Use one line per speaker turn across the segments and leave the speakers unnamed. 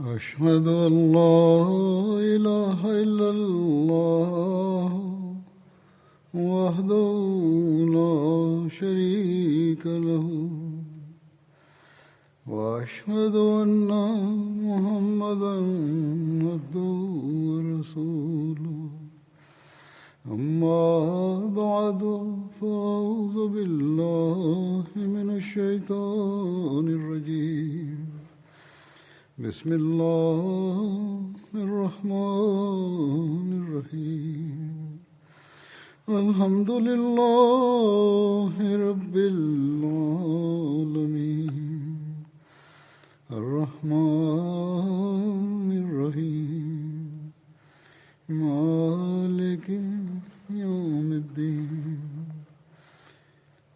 أشهد أن لا إله إلا الله وحده لا شريك له وأشهد أن محمدا عبده ورسوله أما بعد فأعوذ بالله من الشيطان الرجيم بسم الله الرحمن الرحيم الحمد لله رب العالمين الرحمن الرحيم مالك يوم الدين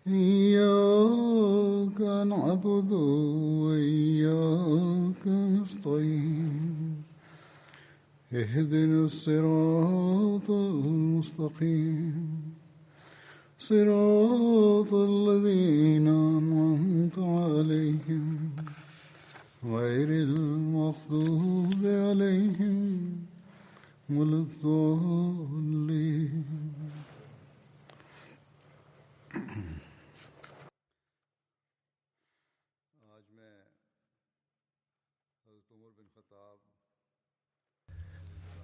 إياك نعبد وإياك نستعين اهدنا الصراط المستقيم صراط الذين أنعمت عليهم غير المغضوب عليهم ولا الضالين.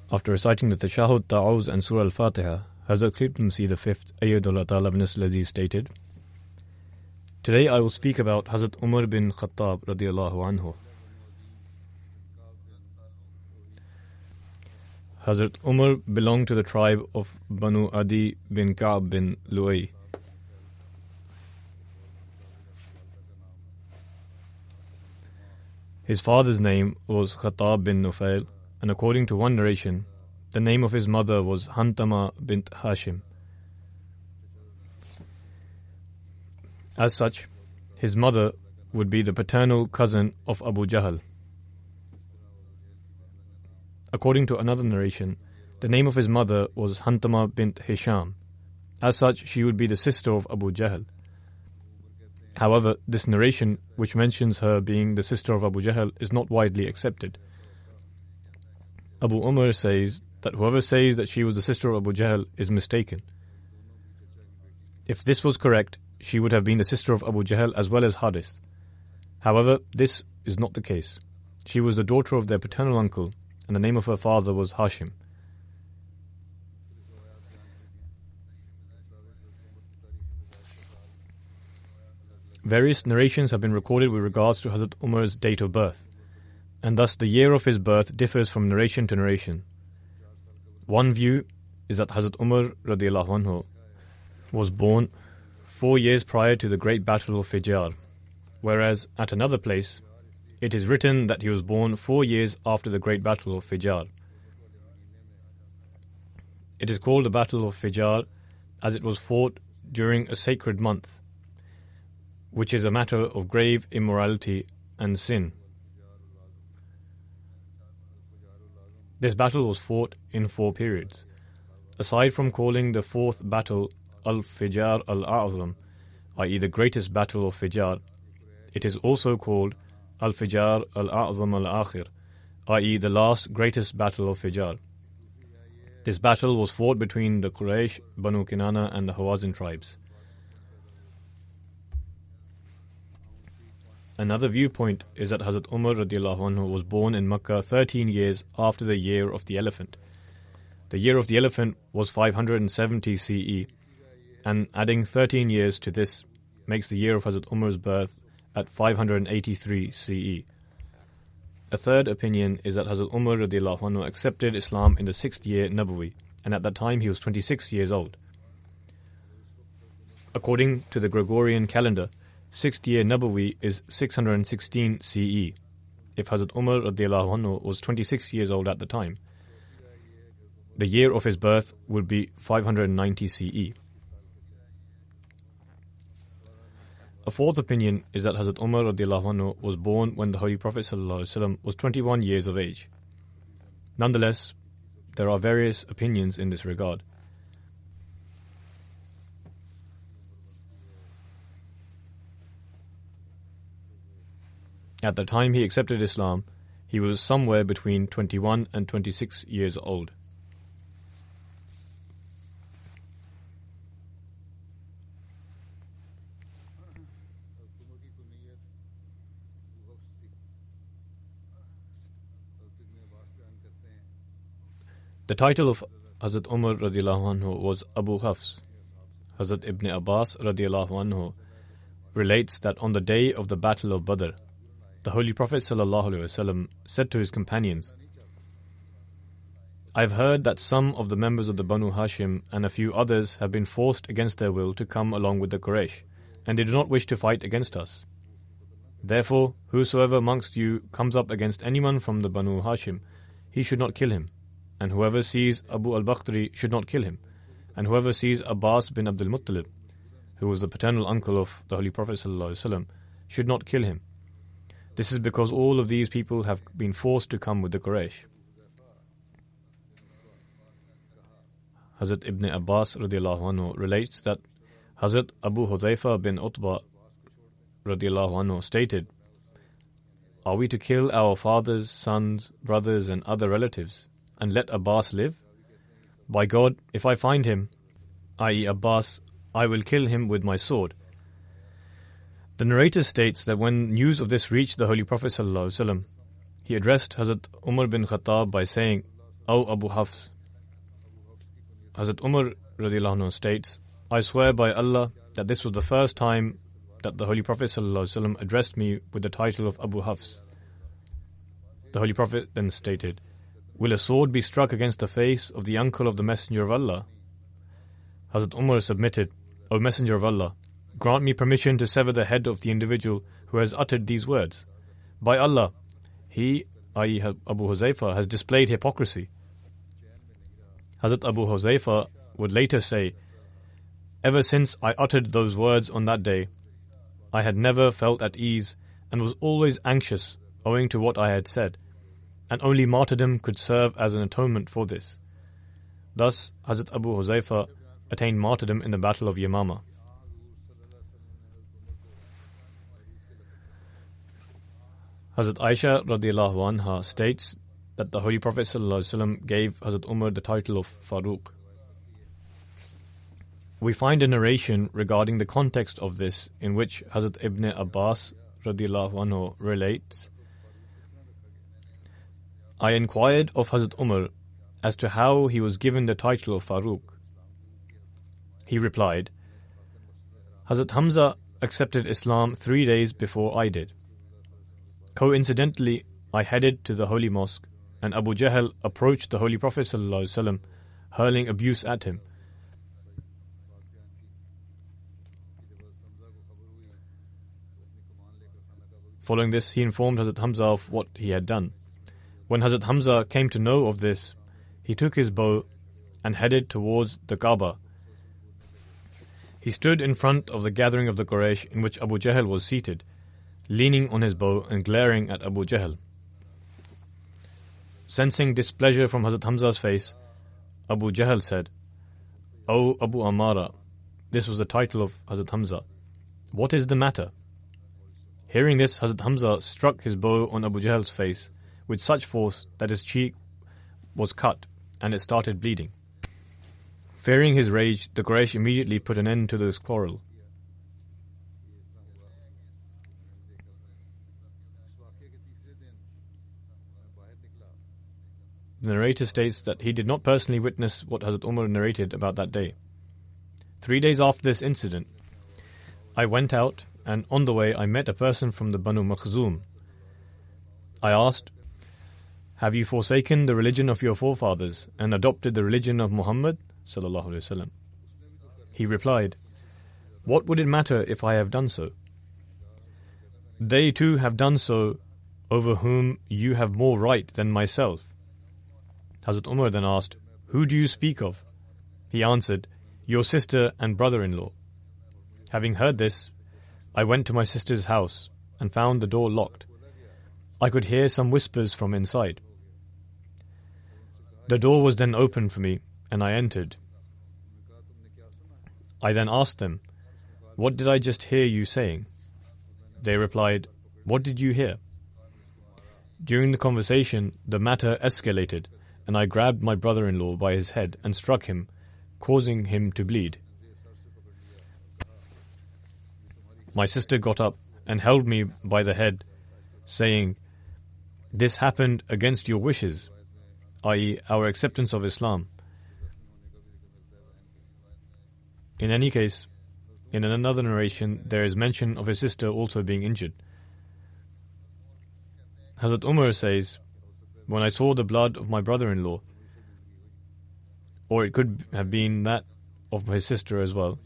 After reciting the Tashahhud, Ta'awuz and Surah Al-Fatiha, Hazrat Khalifah Masih the Fifth, Ayyadullah Ta'ala bin Aziz stated, "Today I will speak about Hazrat Umar bin Khattab radiyallahu anhu." Hazrat Umar belonged to the tribe of Banu Adi bin Ka'b bin Lu'ay. His father's name was Khattab bin Nufail, and according to one narration, the name of his mother was Hantama bint Hashim. As such, his mother would be the paternal cousin of Abu Jahl. According to another narration, the name of his mother was Hantama bint Hisham. As such, she would be the sister of Abu Jahl. However, this narration, which mentions her being the sister of Abu Jahl, is not widely accepted. Abu Umar says that whoever says that she was the sister of Abu Jahl is mistaken. If this was correct, she would have been the sister of Abu Jahl as well as Harith. However, this is not the case. She was the daughter of their paternal uncle, and the name of her father was Hashim. Various narrations have been recorded with regards to Hazrat Umar's date of birth, and thus the year of his birth differs from narration to narration. One view is that Hazrat Umar radiyallahu anhu was born 4 years prior to the great battle of Fijar, whereas at another place it is written that he was born 4 years after the great battle of Fijar. It is called the Battle of Fijar as it was fought during a sacred month, which is a matter of grave immorality and sin. This battle was fought in 4 periods. Aside from calling the 4th battle Al-Fijar Al-A'zam, i.e. the greatest battle of Fijar, it is also called Al-Fijar Al-A'zam Al-Akhir, i.e. the last greatest battle of Fijar. This battle was fought between the Quraysh, Banu Kinana and the Hawazin tribes. Another viewpoint is that Hazrat Umar radiyallahu anhu was born in Makkah 13 years after the year of the elephant. The year of the elephant was 570 CE, and adding 13 years to this makes the year of Hazrat Umar's birth at 583 CE. A third opinion is that Hazrat Umar radiyallahu anhu accepted Islam in the 6th year Nabawi, and at that time he was 26 years old. According to the Gregorian calendar, 6th year Nabawi is 616 CE. If Hazrat Umar radiyallahu anhu was 26 years old at the time, the year of his birth would be 590 CE. A fourth opinion is that Hazrat Umar radiyallahu anhu was born when the Holy Prophet sallallahu alaihi wasallam was 21 years of age. Nonetheless, there are various opinions in this regard. At the time he accepted Islam, He was somewhere between 21 and 26 years old. The title of Hazrat Umar radiallahu anhu was Abu Hafs. Hazrat Ibn Abbas radiallahu anhu relates that on the day of the Battle of Badr, the Holy Prophet sallallahu alaihi wasallam said to his companions, "I have heard that some of the members of the Banu Hashim and a few others have been forced against their will to come along with the Quraysh, and they do not wish to fight against us. Therefore, whosoever amongst you comes up against anyone from the Banu Hashim, he should not kill him, and whoever sees Abu al-Bakhtari should not kill him, and whoever sees Abbas bin Abdul Muttalib, who was the paternal uncle of the Holy Prophet ﷺ, should not kill him. This is because all of these people have been forced to come with the Quraysh." Hazrat Ibn Abbas radiallahu anhu relates that Hazrat Abu Hudhayfa bin Utbah radiallahu anhu stated, "Are we to kill our fathers, sons, brothers and other relatives and let Abbas live? By God, if I find him, i.e. Abbas, I will kill him with my sword." The narrator states that when news of this reached the Holy Prophet ﷺ, he addressed Hazrat Umar bin Khattab by saying, "O Abu Hafs." Hazrat Umar radiallahu anhu states, "I swear by Allah that this was the first time that the Holy Prophet ﷺ addressed me with the title of Abu Hafs." The Holy Prophet then stated, "Will a sword be struck against the face of the uncle of the Messenger of Allah?" Hazrat Umar submitted, "O Messenger of Allah, grant me permission to sever the head of the individual who has uttered these words. By Allah, he, i.e. Abu Huzaifa, has displayed hypocrisy." Hazrat Abu Huzaifa would later say, "Ever since I uttered those words on that day, I had never felt at ease and was always anxious owing to what I had said, and only martyrdom could serve as an atonement for this." Thus, Hazrat Abu Huzaifa attained martyrdom in the Battle of Yamama. Hazrat Aisha radiallahu anha states that the Holy Prophet ﷺ gave Hazrat Umar the title of Farooq. We find a narration regarding the context of this in which Hazrat Ibn Abbas radiallahu anhu relates, "I inquired of Hazrat Umar as to how he was given the title of Farooq. He replied, Hazrat Hamza accepted Islam 3 days before I did. Coincidentally, I headed to the Holy Mosque and Abu Jahl approached the Holy Prophet ﷺ, hurling abuse at him. Following this, he informed Hazrat Hamza of what he had done. When Hazrat Hamza came to know of this, he took his bow and headed towards the Kaaba. He stood in front of the gathering of the Quraysh in which Abu Jahl was seated, leaning on his bow and glaring at Abu Jahl. Sensing displeasure from Hazrat Hamza's face, Abu Jahl said, "O Abu Amara," this was the title of Hazrat Hamza, "what is the matter?" Hearing this, Hazrat Hamza struck his bow on Abu Jahl's face with such force that his cheek was cut and it started bleeding. Fearing his rage, the Quraysh immediately put an end to this quarrel. The narrator states that he did not personally witness what Hazrat Umar narrated about that day. 3 days after this incident, I went out and on the way I met a person from the Banu Makhzum. I asked, "Have you forsaken the religion of your forefathers and adopted the religion of Muhammad sallallahu alaihi wasallam?" He replied, "What would it matter if I have done so? They too have done so over whom you have more right than myself." Hazrat Umar then asked, "Who do you speak of?" He answered, "Your sister and brother-in-law." Having heard this, I went to my sister's house and found the door locked. I could hear some whispers from inside. The door was then opened for me and I entered. I then asked them, "What did I just hear you saying?" They replied, "What did you hear?" During the conversation, the matter escalated, and I grabbed my brother-in-law by his head and struck him, causing him to bleed. My sister got up and held me by the head, saying, "This happened against your wishes," i.e., our acceptance of Islam. In any case, in another narration, there is mention of his sister also being injured. Hazrat Umar says, "When I saw the blood of my brother-in-law, or it could have been that of his sister as well,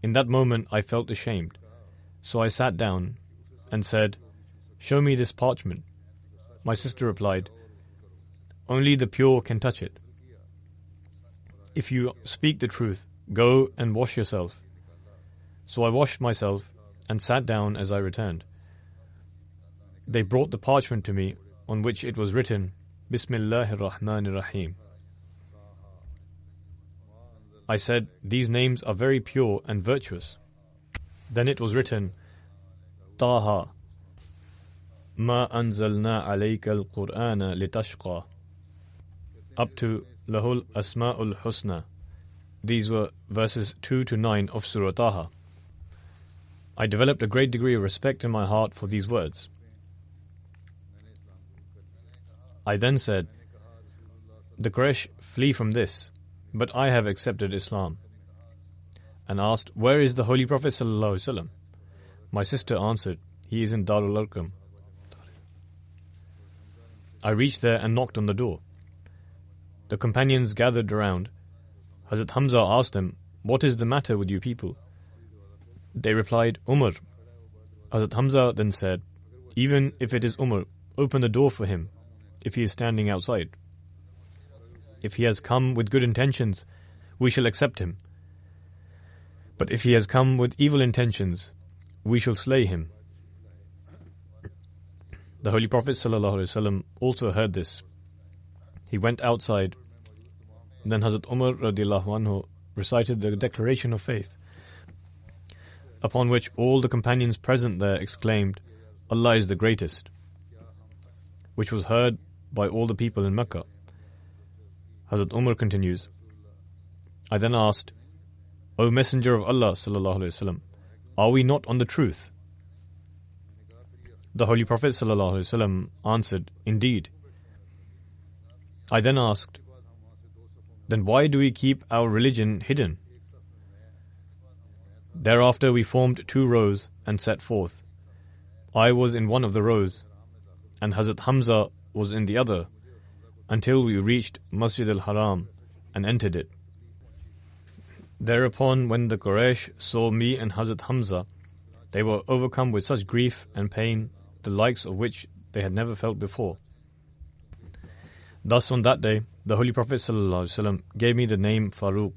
in that moment I felt ashamed. So I sat down and said, 'Show me this parchment.' My sister replied, 'Only the pure can touch it. If you speak the truth, go and wash yourself.' So I washed myself and sat down as I returned. They brought the parchment to me, on which it was written, 'Bismillahir Rahmanir Rahim.' I said, 'These names are very pure and virtuous.' Then it was written, 'Taha, ma anzalna alayka al-Qur'ana litashqa,' up to Lahul Asma'ul Husna. These were verses 2 to 9 of Surah Taha. I developed a great degree of respect in my heart for these words. I then said, 'The Quraysh flee from this, but I have accepted Islam,' and asked, 'Where is the Holy Prophet sallallahu alaihi wasallam?' My sister answered, 'He is in Darul Arqam.' I reached there and knocked on the door. The companions gathered around. Hazrat Hamza asked them, 'What is the matter with you people?' They replied, 'Umar.' Hazrat Hamza then said, 'Even if it is Umar, open the door for him, if he is standing outside. If he has come with good intentions, we shall accept him. But if he has come with evil intentions, we shall slay him.' The Holy Prophet ﷺ also heard this. He went outside. Then Hazrat Umar radiallahu anhu recited the declaration of faith, upon which all the companions present there exclaimed, 'Allah is the greatest,' which was heard by all the people in Mecca. Hazrat Umar continues, 'I then asked, O Messenger of Allah sallallahu alaihi wasallam, are we not on the truth?' The Holy Prophet sallallahu alaihi wasallam answered, 'Indeed.' I then asked, 'Then why do we keep our religion hidden?' Thereafter we formed 2 rows and set forth. I was in one of the rows, and Hazrat Hamza was in the other, until we reached Masjid al-Haram and entered it. Thereupon, when the Quraysh saw me and Hazrat Hamza, they were overcome with such grief and pain, the likes of which they had never felt before. Thus on that day, the Holy Prophet ﷺ gave me the name Farooq,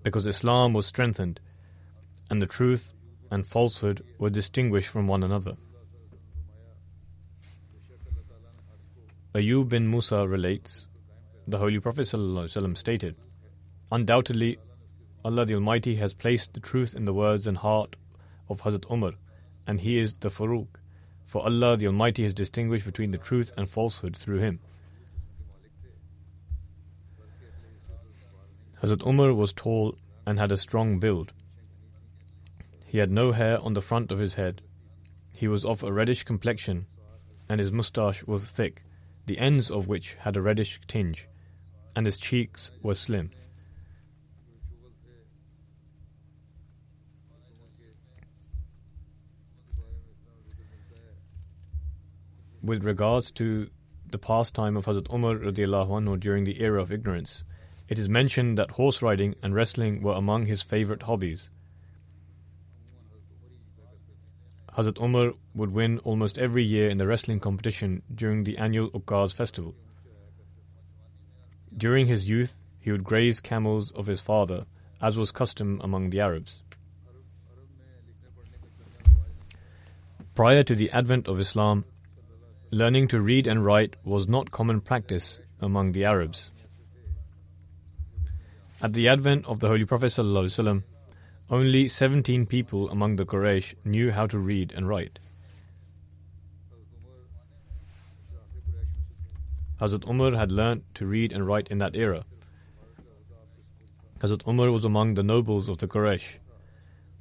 because Islam was strengthened, and the truth and falsehood were distinguished from one another. Ayyub bin Musa relates, the Holy Prophet ﷺ stated, "Undoubtedly, Allah the Almighty has placed the truth in the words and heart of Hazrat Umar, and he is the Farooq, for Allah the Almighty has distinguished between the truth and falsehood through him." Hazrat Umar was tall and had a strong build. He had no hair on the front of his head. He was of a reddish complexion, and his moustache was thick, the ends of which had a reddish tinge, and his cheeks were slim. With regards to the pastime of Hazrat Umar radiallahu anhu during the era of ignorance, it is mentioned that horse riding and wrestling were among his favorite hobbies. Hazrat Umar would win almost every year in the wrestling competition during the annual Uqaz festival. During his youth, he would graze camels of his father, as was custom among the Arabs. Prior to the advent of Islam, learning to read and write was not common practice among the Arabs. At the advent of the Holy Prophet ﷺ, only 17 people among the Quraysh knew how to read and write. Hazrat Umar had learnt to read and write in that era. Hazrat Umar was among the nobles of the Quraysh.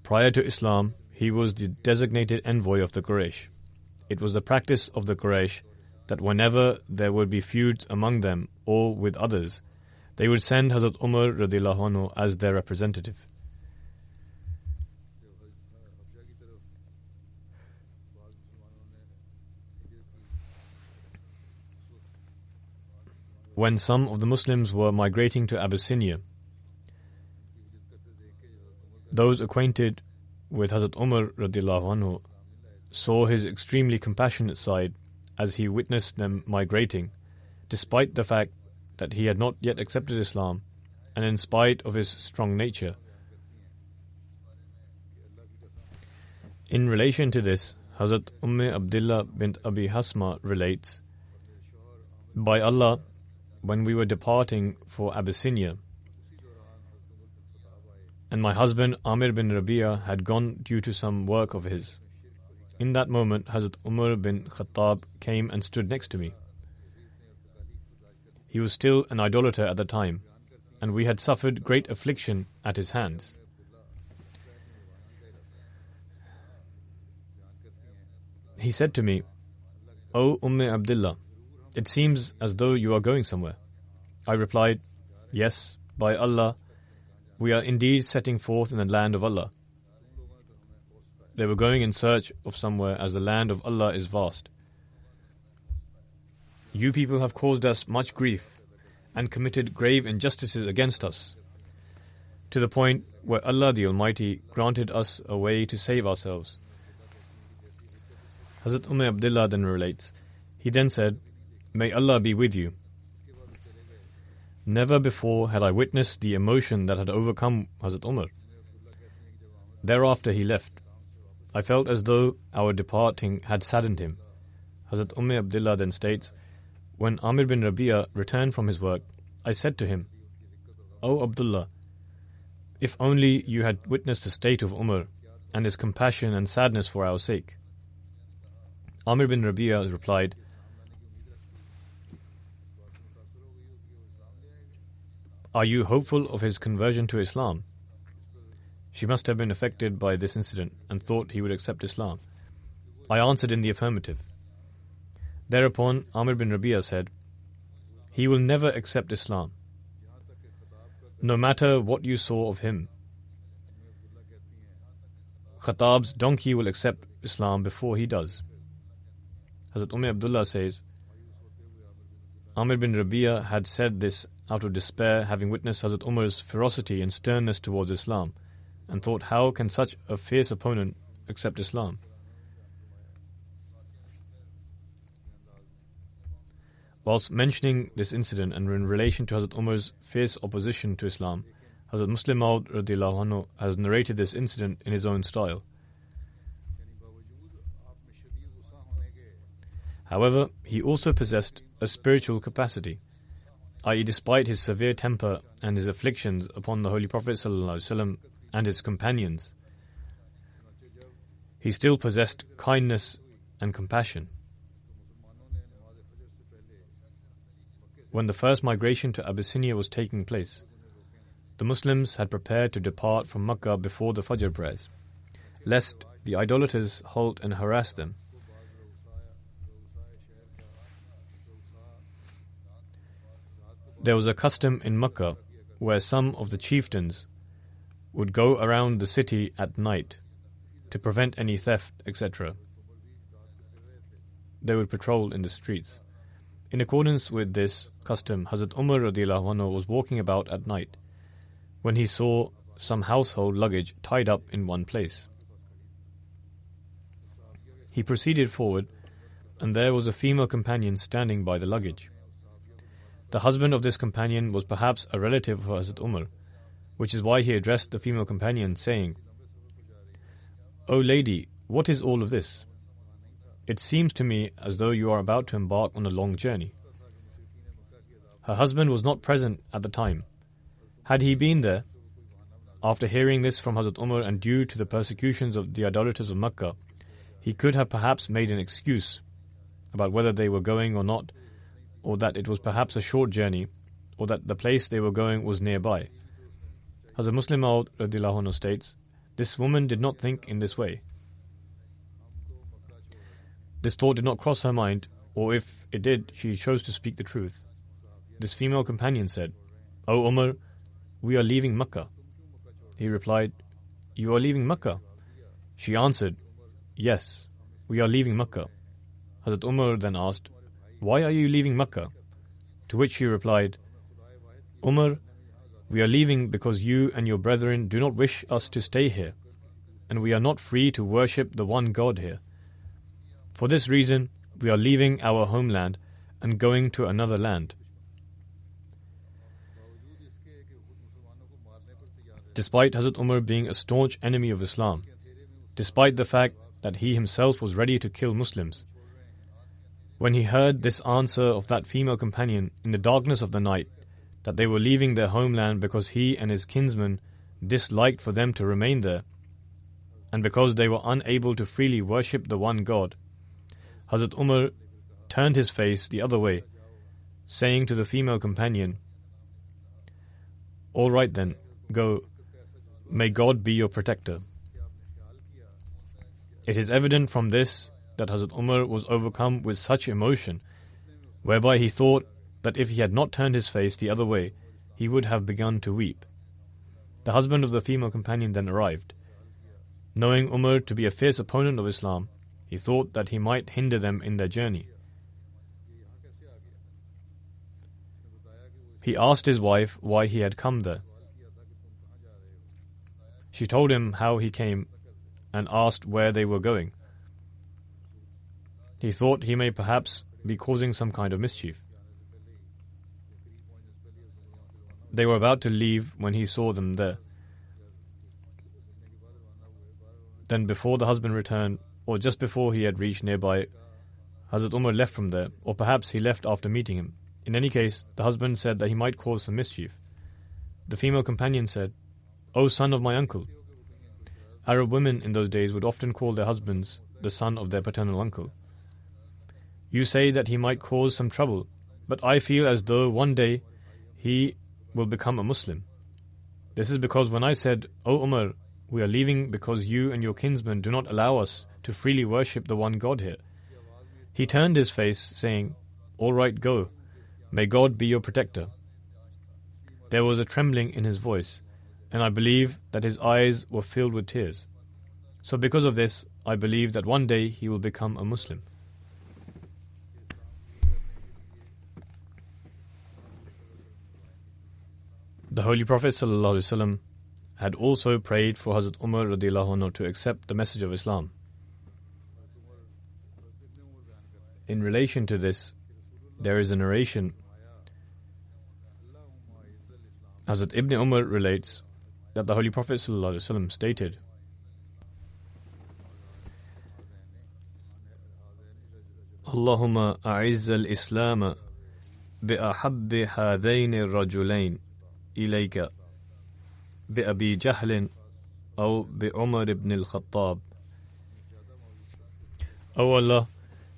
Prior to Islam, he was the designated envoy of the Quraysh. It was the practice of the Quraysh that whenever there would be feuds among them or with others, they would send Hazrat Umar radhiyallahu anhu as their representative. When some of the Muslims were migrating to Abyssinia, those acquainted with Hazrat Umar radhiyallahu anhu saw his extremely compassionate side as he witnessed them migrating, despite the fact that he had not yet accepted Islam and in spite of his strong nature. In relation to this, Hazrat Abdullah bint Abi Hasma relates, "By Allah, when we were departing for Abyssinia, and my husband Amir bin Rabi'a had gone due to some work of his. In that moment, Hazrat Umar bin Khattab came and stood next to me. He was still an idolater at the time, and we had suffered great affliction at his hands. He said to me, 'O Abdullah, it seems as though you are going somewhere.' I replied, 'Yes, by Allah, we are indeed setting forth in the land of Allah.' They were going in search of somewhere, as the land of Allah is vast. 'You people have caused us much grief and committed grave injustices against us, to the point where Allah the Almighty granted us a way to save ourselves.' Hazrat Abdullah then relates, he then said, 'May Allah be with you.' Never before had I witnessed the emotion that had overcome Hazrat Umar. Thereafter he left. I felt as though our departing had saddened him. Hazrat Abdullah then states, 'When Amir bin Rabi'a returned from his work, I said to him, O Abdullah, if only you had witnessed the state of Umar and his compassion and sadness for our sake.' Amir bin Rabi'a replied, 'Are you hopeful of his conversion to Islam?' She must have been affected by this incident and thought he would accept Islam. I answered in the affirmative. Thereupon Amir bin Rabi'a said, 'He will never accept Islam, no matter what you saw of him. Khattab's donkey will accept Islam before he does.' Hazrat Abdullah says, Amir bin Rabi'a had said this out of despair, having witnessed Hazrat Umar's ferocity and sternness towards Islam, and thought, how can such a fierce opponent accept Islam? Whilst mentioning this incident and in relation to Hazrat Umar's fierce opposition to Islam, Hazrat Muslim Maud radhiyallahu anhu has narrated this incident in his own style. However, he also possessed a spiritual capacity, i.e. despite his severe temper and his afflictions upon the Holy Prophet ﷺ and his companions, he still possessed kindness and compassion. When the first migration to Abyssinia was taking place, the Muslims had prepared to depart from Makkah before the Fajr prayers, lest the idolaters halt and harass them. There was a custom in Makkah where some of the chieftains would go around the city at night to prevent any theft, etc. They would patrol in the streets. In accordance with this custom, Hazrat Umar radhiyallahu anhu was walking about at night when he saw some household luggage tied up in one place. He proceeded forward, and there was a female companion standing by the luggage. The husband of this companion was perhaps a relative of Hazrat Umar, which is why he addressed the female companion, saying, "O lady, what is all of this? It seems to me as though you are about to embark on a long journey." Her husband was not present at the time. Had he been there, after hearing this from Hazrat Umar and due to the persecutions of the idolaters of Makkah, he could have perhaps made an excuse about whether they were going or not, or that it was perhaps a short journey, or that the place they were going was nearby. Hazrat Muslim Maud radhiyallahu anhu states, this woman did not think in this way. This thought did not cross her mind, or if it did, she chose to speak the truth. This female companion said, O Umar, we are leaving Makkah. He replied, You are leaving Makkah? She answered, Yes, we are leaving Makkah. Hazrat Umar then asked, Why are you leaving Makkah? To which she replied, Umar, we are leaving because you and your brethren do not wish us to stay here, and we are not free to worship the one God here. For this reason, we are leaving our homeland and going to another land. Despite Hazrat Umar being a staunch enemy of Islam, despite the fact that he himself was ready to kill Muslims, when he heard this answer of that female companion in the darkness of the night, that they were leaving their homeland because he and his kinsmen disliked for them to remain there, and because they were unable to freely worship the one God, Hazrat Umar turned his face the other way, saying to the female companion, All right then, go. May God be your protector. It is evident from this that Hazrat Umar was overcome with such emotion, whereby he thought that if he had not turned his face the other way, he would have begun to weep. The husband of the female companion then arrived. Knowing Umar to be a fierce opponent of Islam, he thought that he might hinder them in their journey. He asked his wife why he had come there. She told him how he came and asked where they were going. He thought he may perhaps be causing some kind of mischief. They were about to leave when he saw them there. Then before the husband returned, or just before he had reached nearby, Hazrat Umar left from there, or perhaps he left after meeting him. In any case, the husband said that he might cause some mischief. The female companion said, O son of my uncle. Arab women in those days would often call their husbands the son of their paternal uncle. You say that he might cause some trouble, but I feel as though one day he will become a Muslim. This is because when I said, O Umar, we are leaving because you and your kinsmen do not allow us to freely worship the one God here, he turned his face, saying, All right, go. May God be your protector. There was a trembling in his voice, and I believe that his eyes were filled with tears. So because of this, I believe that one day he will become a Muslim. The Holy Prophet ﷺ had also prayed for Hazrat Umar radhiyallahu anhu to accept the message of Islam. In relation to this, there is a narration. Hazrat Ibn Umar relates that the Holy Prophet ﷺ stated, Allahumma a'izz al-Islam bi'ahabbi hadayn al-rajulayn ilayka bi'abi Jahlin aw bi'Umar ibn al-Khattab. O Allah,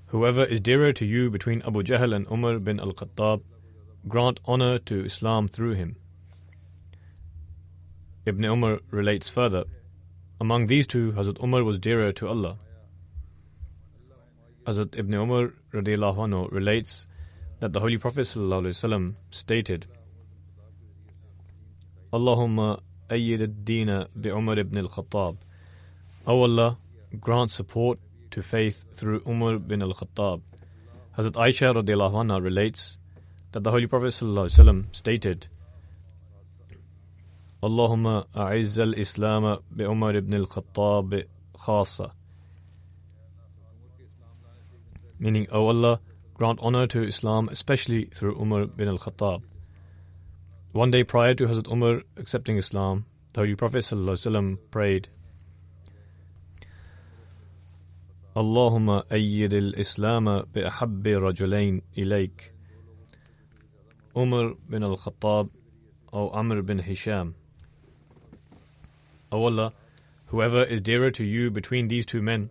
whoever is dearer to you between Abu Jahl and Umar bin al-Khattab, grant honor to Islam through him. Ibn Umar relates further, among these two, Hazrat Umar was dearer to Allah. Hazrat Ibn Umar radiyallahu anhu relates that the Holy Prophet ﷺ stated, Allahumma ayyid ad-deena bi Umar ibn al-Khattab. O Allah, grant support to faith through Umar bin al-Khattab. Hazrat Aisha radiyallahu anha relates that the Holy Prophet ﷺ stated, Allahumma a'izz al-Islam bi Umar ibn al-Khattab khasa. Meaning, O Allah, grant honor to Islam, especially through Umar bin al-Khattab. One day prior to Hazrat Umar accepting Islam, the Holy Prophet ﷺ prayed, Allahumma ayyid al-Islam bi ahabbi rajulayn ilayk, Umar bin al-Khattab or Amr bin Hisham. O Allah, whoever is dearer to you between these two men,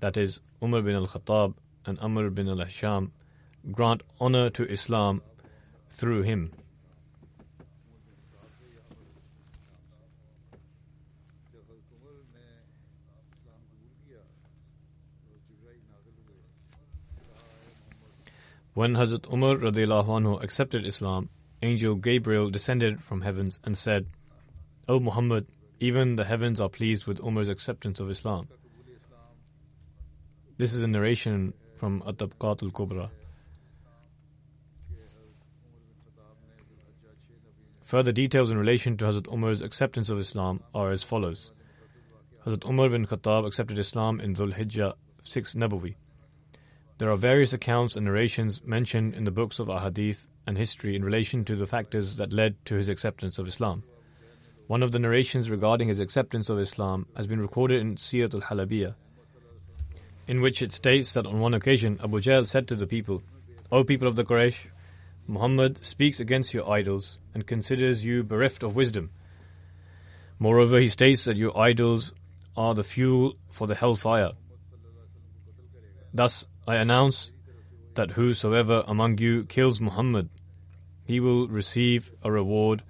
that is, Umar bin al-Khattab and Amr bin al-Hisham, grant honor to Islam through him. When Hazrat Umar radiallahu anhu accepted Islam, Angel Gabriel descended from heavens and said, O Muhammad, even the heavens are pleased with Umar's acceptance of Islam. This is a narration from At-Tabaqat al-Kubra. Further details in relation to Hazrat Umar's acceptance of Islam are as follows. Hazrat Umar bin Khattab accepted Islam in Dhul Hijjah 6 Nabawi. There are various accounts and narrations mentioned in the books of Ahadith and history in relation to the factors that led to his acceptance of Islam. One of the narrations regarding his acceptance of Islam has been recorded in Sirat al-Halabiyah, in which it states that on one occasion Abu Jahl said to the people, O people of the Quraysh, Muhammad speaks against your idols and considers you bereft of wisdom. Moreover, he states that your idols are the fuel for the hellfire. Thus, I announce that whosoever among you kills Muhammad, he will receive a reward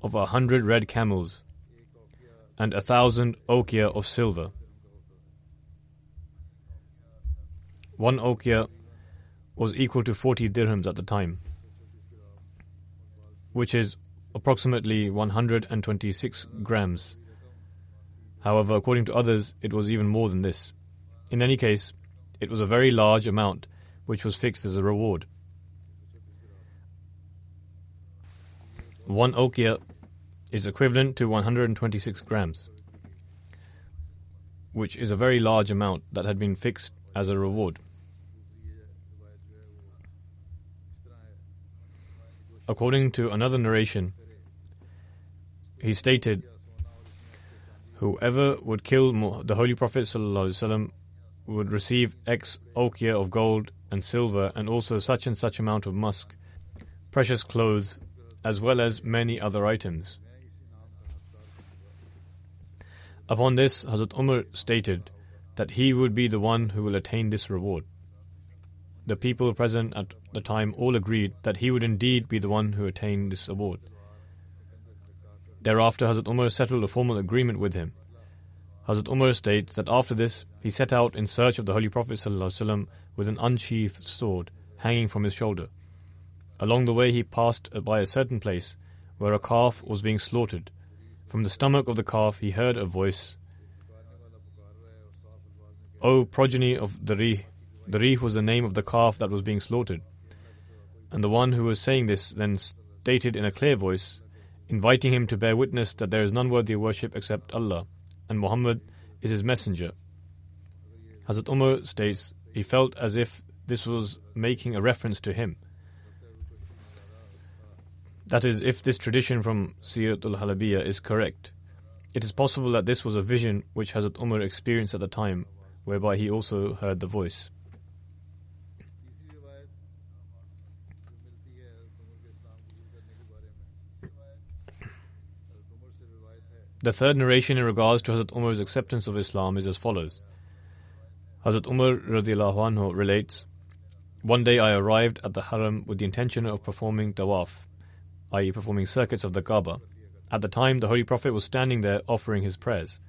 of 100 red camels and 1,000 okia of silver. 1 okia was equal to 40 dirhams at the time, which is approximately 126 grams. However, according to others, it was even more than this. In any case, it was a very large amount which was fixed as a reward. 1 okia is equivalent to 126 grams, which is a very large amount that had been fixed as a reward. According to another narration, he stated, whoever would kill the Holy Prophet ﷺ would receive X okia of gold and silver and also such and such amount of musk, precious clothes, as well as many other items. Upon this, Hazrat Umar stated that he would be the one who will attain this reward. The people present at the time all agreed that he would indeed be the one who attained this award. Thereafter, Hazrat Umar settled a formal agreement with him. Hazrat Umar states that after this, he set out in search of the Holy Prophet ﷺ with an unsheathed sword hanging from his shoulder. Along the way, he passed by a certain place where a calf was being slaughtered. From the stomach of the calf, he heard a voice, O progeny of the Rih. The Rih was the name of the calf that was being slaughtered. And the one who was saying this then stated in a clear voice, inviting him to bear witness that there is none worthy of worship except Allah, and Muhammad is his messenger. Hazrat Umar states he felt as if this was making a reference to him. That is, if this tradition from Sirat al-Halabiyah is correct, it is possible that this was a vision which Hazrat Umar experienced at the time, whereby he also heard the voice. The third narration in regards to Hazrat Umar's acceptance of Islam is as follows. Hazrat Umar radiallahu anhu relates, one day I arrived at the Haram with the intention of performing tawaf, i.e. performing circuits of the Kaaba. At the time, the Holy Prophet was standing there offering his prayers.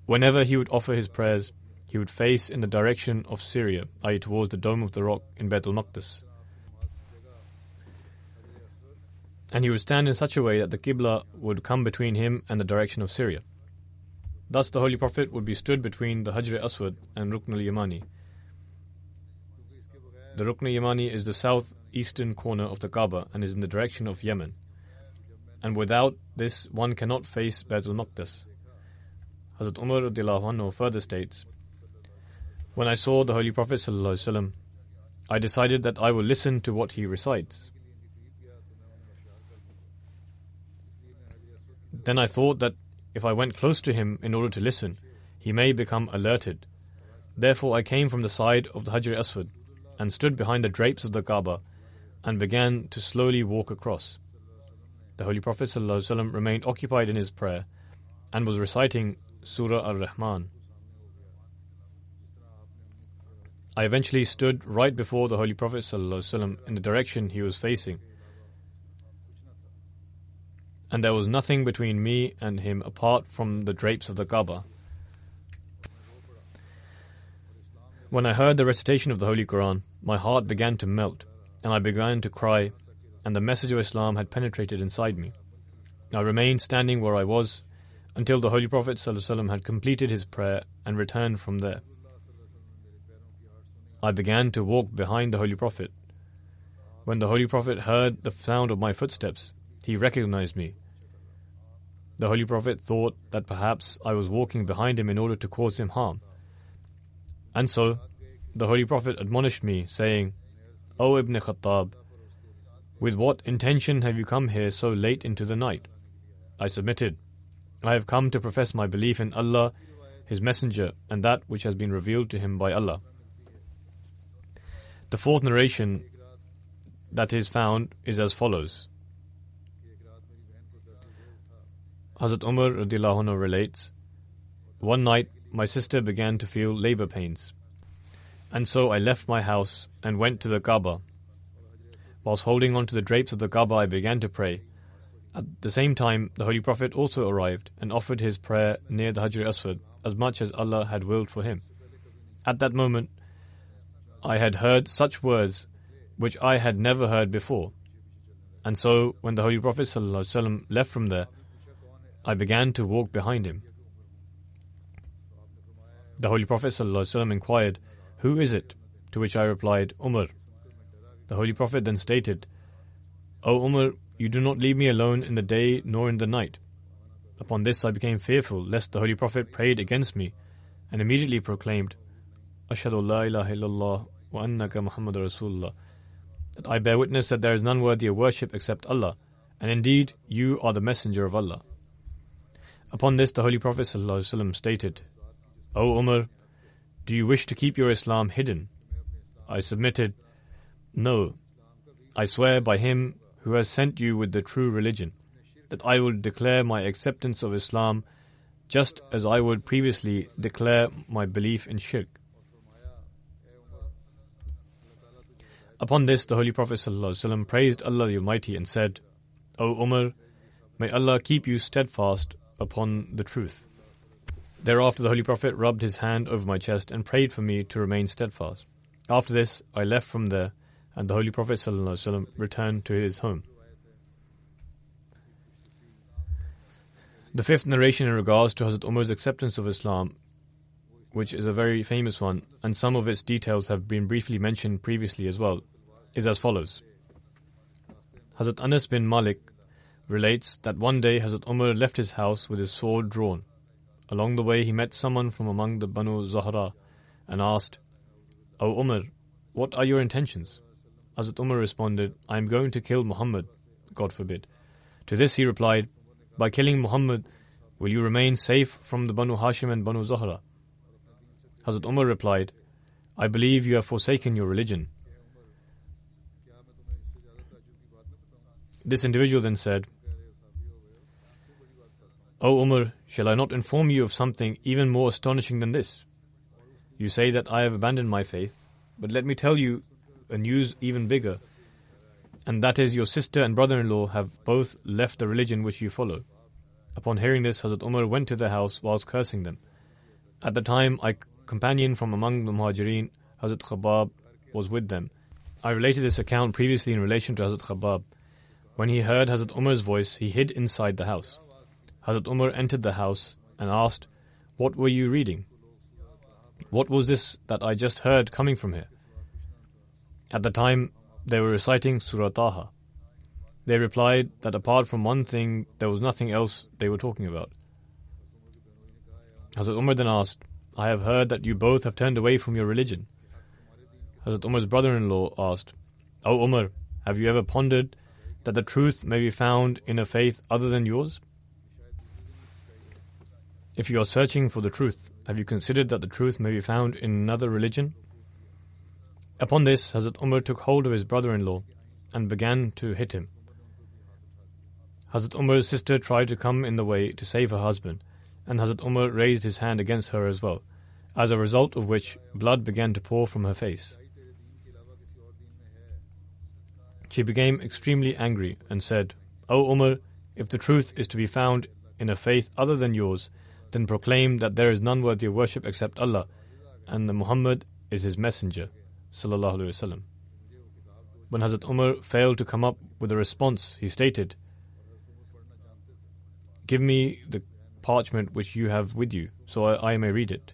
Whenever he would offer his prayers, he would face in the direction of Syria, i.e. towards the Dome of the Rock in Bayt al-Maqdis. And he would stand in such a way that the Qibla would come between him and the direction of Syria. Thus the Holy Prophet would be stood between the Hajr Aswad and Rukn al-Yamani. The Rukn al-Yamani is the southeastern corner of the Kaaba and is in the direction of Yemen. And without this, one cannot face Bayt al-Maqdis. Hazrat Umar radiallahu anhu further states, when I saw the Holy Prophet ﷺ, I decided that I will listen to what he recites. Then I thought that if I went close to him in order to listen, he may become alerted. Therefore I came from the side of the Hajr Aswad and stood behind the drapes of the Kaaba and began to slowly walk across. The Holy Prophet ﷺ remained occupied in his prayer and was reciting Surah Ar-Rahman. I eventually stood right before the Holy Prophet ﷺ in the direction he was facing, and there was nothing between me and him apart from the drapes of the Kaaba. When I heard the recitation of the Holy Quran, my heart began to melt, and I began to cry, and the message of Islam had penetrated inside me. I remained standing where I was until the Holy Prophet ﷺ had completed his prayer and returned from there. I began to walk behind the Holy Prophet. When the Holy Prophet heard the sound of my footsteps, he recognized me. The Holy Prophet thought that perhaps I was walking behind him in order to cause him harm. And so, the Holy Prophet admonished me, saying, "O Ibn Khattab, with what intention have you come here so late into the night?" I submitted, "I have come to profess my belief in Allah, His Messenger, and that which has been revealed to him by Allah." The fourth narration that is found is as follows. Hazrat Umar radiallahu anhu relates, "One night my sister began to feel labor pains, and so I left my house and went to the Kaaba. Whilst holding on to the drapes of the Kaaba, I began to pray. At the same time, the Holy Prophet also arrived and offered his prayer near the Hajar Aswad, as much as Allah had willed for him. At that moment, I had heard such words which I had never heard before. And so, when the Holy Prophet ﷺ left from there, I began to walk behind him. The Holy Prophet ﷺ inquired, "Who is it?" To which I replied, "Umar." The Holy Prophet then stated, "O Umar, you do not leave me alone in the day nor in the night." Upon this I became fearful lest the Holy Prophet prayed against me, and immediately proclaimed, "Ashhadu la ilaha illallah wa annaka Muhammadur Rasulullah," that I bear witness that there is none worthy of worship except Allah, and indeed you are the messenger of Allah. Upon this the Holy Prophet ﷺ stated, "O Umar, do you wish to keep your Islam hidden?" I submitted, "No, I swear by him who has sent you with the true religion, that I will declare my acceptance of Islam just as I would previously declare my belief in shirk." Upon this the Holy Prophet ﷺ praised Allah the Almighty and said, "O Umar, may Allah keep you steadfast upon the truth." Thereafter the Holy Prophet rubbed his hand over my chest and prayed for me to remain steadfast. After this I left from there, and the Holy Prophet ﷺ returned to his home. The fifth narration in regards to Hazrat Umar's acceptance of Islam, which is a very famous one, and some of its details have been briefly mentioned previously as well, is as follows. Hazrat Anas bin Malik relates that one day Hazrat Umar left his house with his sword drawn. Along the way he met someone from among the Banu Zahra and asked, "O Umar, what are your intentions?" Hazrat Umar responded, "I am going to kill Muhammad, God forbid." To this he replied, "By killing Muhammad, will you remain safe from the Banu Hashim and Banu Zahra?" Hazrat Umar replied, "I believe you have forsaken your religion." This individual then said, "O Umar, shall I not inform you of something even more astonishing than this? You say that I have abandoned my faith, but let me tell you a news even bigger, and that is your sister and brother-in-law have both left the religion which you follow." Upon hearing this, Hazrat Umar went to their house whilst cursing them. At the time, a companion from among the Muhajirin, Hazrat Khabbab, was with them. I related this account previously in relation to Hazrat Khabbab. When he heard Hazrat Umar's voice, he hid inside the house. Hazrat Umar entered the house and asked, "What were you reading? What was this that I just heard coming from here?" At the time, they were reciting Surah Taha. They replied that apart from one thing, there was nothing else they were talking about. Hazrat Umar then asked, "I have heard that you both have turned away from your religion." Hazrat Umar's brother-in-law asked, "O Umar, have you ever pondered that the truth may be found in a faith other than yours? If you are searching for the truth, have you considered that the truth may be found in another religion?" Upon this, Hazrat Umar took hold of his brother-in-law and began to hit him. Hazrat Umar's sister tried to come in the way to save her husband, and Hazrat Umar raised his hand against her as well, as a result of which blood began to pour from her face. She became extremely angry and said, "O Umar, if the truth is to be found in a faith other than yours, then proclaim that there is none worthy of worship except Allah, and that Muhammad is his messenger." Sallallahu Alaihi Wasallam. When Hazrat Umar failed to come up with a response, he stated, "Give me the parchment which you have with you, so I may read it."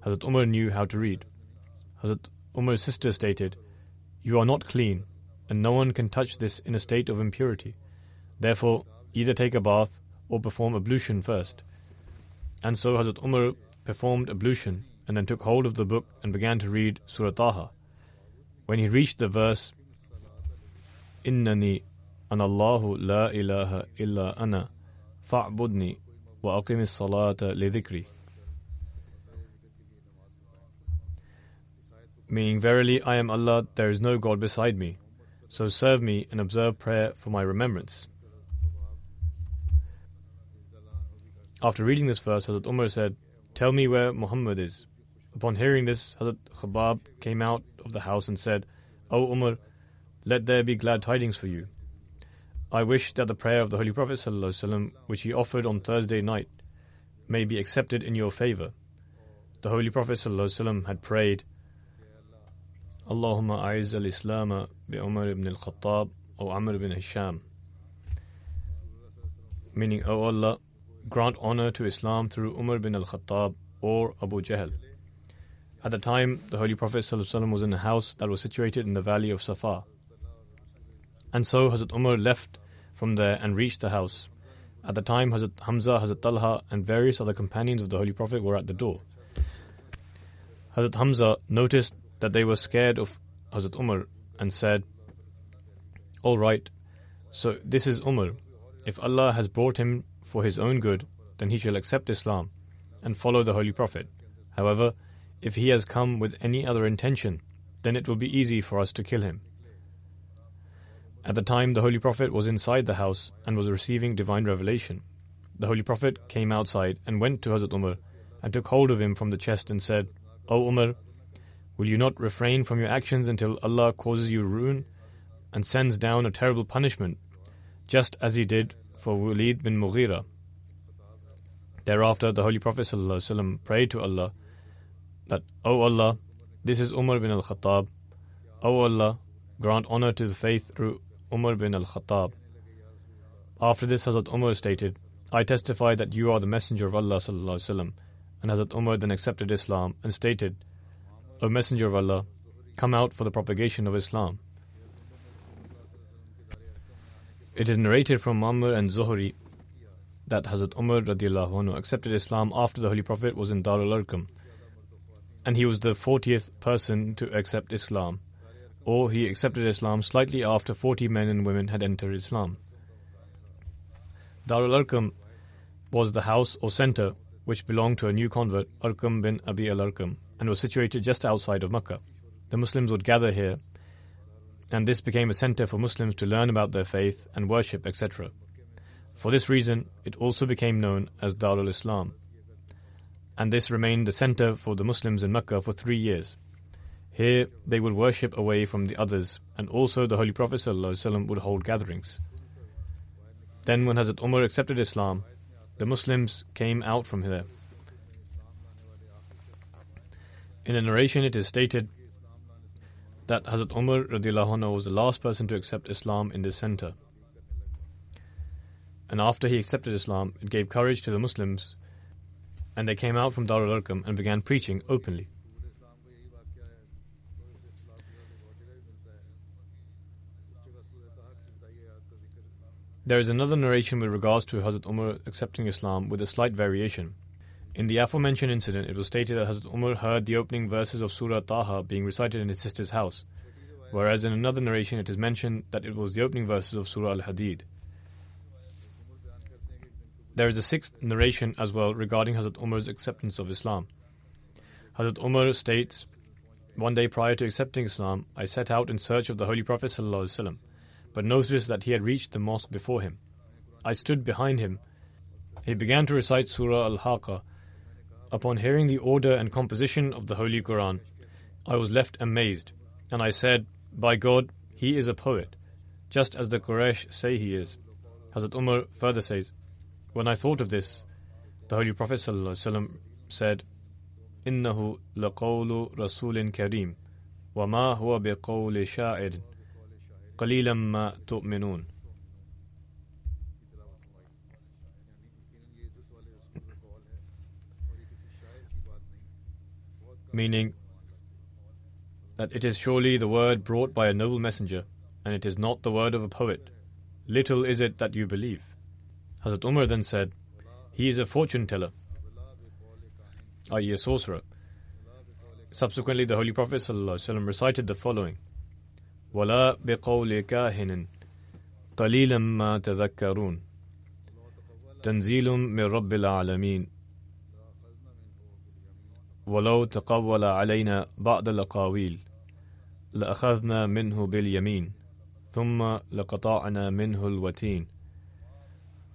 Hazrat Umar knew how to read. Hazrat Umar's sister stated, "You are not clean, and no one can touch this in a state of impurity. Therefore, either take a bath or perform ablution first." And so Hazrat Umar performed ablution and then took hold of the book and began to read Surah Taha. When he reached the verse, "Innani anallahu la ilaha illa ana fa'budni wa aqimis salata li dhikri," meaning, "Verily I am Allah, there is no God beside me, so serve me and observe prayer for my remembrance." After reading this verse, Hazrat Umar said, "Tell me where Muhammad is." Upon hearing this, Hazrat Khabab came out of the house and said, "O Umar, let there be glad tidings for you. I wish that the prayer of the Holy Prophet ﷺ, which he offered on Thursday night, may be accepted in your favor." The Holy Prophet ﷺ had prayed, "Allahumma a'izz al-Islam bi Umar ibn al-Khattab or Amr ibn Hisham," meaning, "O Allah, grant honor to Islam through Umar ibn al-Khattab or Abu Jahl." At the time, the Holy Prophet ﷺ was in a house that was situated in the valley of Safa. And so Hazrat Umar left from there and reached the house. At the time, Hazrat Hamza, Hazrat Talha and various other companions of the Holy Prophet were at the door. Hazrat Hamza noticed that they were scared of Hazrat Umar and said, "All right, so this is Umar. If Allah has brought him for his own good, then he shall accept Islam and follow the Holy Prophet. However, if he has come with any other intention, then it will be easy for us to kill him." At the time, the Holy Prophet was inside the house and was receiving divine revelation. The Holy Prophet came outside and went to Hazrat Umar and took hold of him from the chest and said, "O Umar, will you not refrain from your actions until Allah causes you ruin and sends down a terrible punishment, just as he did for Walid bin Mughira?" Thereafter, the Holy Prophet ﷺ prayed to Allah that, "O Allah, this is Umar bin al-Khattab. O Allah, grant honor to the faith through Umar bin al-Khattab." After this, Hazrat Umar stated, "I testify that you are the Messenger of Allah ﷺ." And Hazrat Umar then accepted Islam and stated, "O Messenger of Allah, come out for the propagation of Islam." It is narrated from Ma'mar and Zuhri that Hazrat Umar radiallahu anhu accepted Islam after the Holy Prophet was in Darul Arqam, and he was the 40th person to accept Islam, or he accepted Islam slightly after 40 men and women had entered Islam. Darul Arqam was the house or center which belonged to a new convert, Arqam bin Abi al-Arqam, and was situated just outside of Makkah. The Muslims would gather here, and this became a center for Muslims to learn about their faith and worship, etc. For this reason, it also became known as Darul Islam, and this remained the center for the Muslims in Makkah for 3 years. Here they would worship away from the others, and also the Holy Prophet ﷺ would hold gatherings. Then when Hazrat Umar accepted Islam, the Muslims came out from here. In a narration it is stated that Hazrat Umar radiallahu anhu was the last person to accept Islam in this center. And after he accepted Islam, it gave courage to the Muslims, and they came out from Darul Arqam and began preaching openly. There is another narration with regards to Hazrat Umar accepting Islam with a slight variation. In the aforementioned incident, it was stated that Hazrat Umar heard the opening verses of Surah Taha being recited in his sister's house, whereas in another narration it is mentioned that it was the opening verses of Surah Al-Hadid. There is a sixth narration as well regarding Hazrat Umar's acceptance of Islam. Hazrat Umar states, "One day prior to accepting Islam, I set out in search of the Holy Prophet ﷺ, but noticed that he had reached the mosque before him. I stood behind him. He began to recite Surah Al-Haqqa, Upon hearing the order and composition of the Holy Quran, I was left amazed, and I said, "By God, he is a poet, just as the Quraysh say he is." Hazrat Umar further says, "When I thought of this, the Holy Prophet ﷺ said, إِنَّهُ لَقَوْلُ رَسُولٍ كَرِيمٍ وَمَا هُوَ بِقَوْلِ شَاعِرٍ قَلِيلًا مَا تُؤْمِنُونَ." Meaning that it is surely the word brought by a noble messenger, and it is not the word of a poet. Little is it that you believe. Hazrat Umar then said, "He is a fortune teller," i.e. a sorcerer. Subsequently, the Holy Prophet ﷺ recited the following: وَلَا بِقَوْلِ كَاهِنٍ قَلِيلًا مَا تَذَكَّرُونَ تَنْزِيلٌ مِّن رَبِّ الْعَالَمِينَ وَلَوْ تَقَوَّلَ عَلَيْنَا بَعْضَ الْأَقَاوِيلِ لَأَخَذْنَا مِنْهُ بِالْيَمِينِ ثُمَّ لَقَطَعْنَا مِنْهُ الْوَتِينَ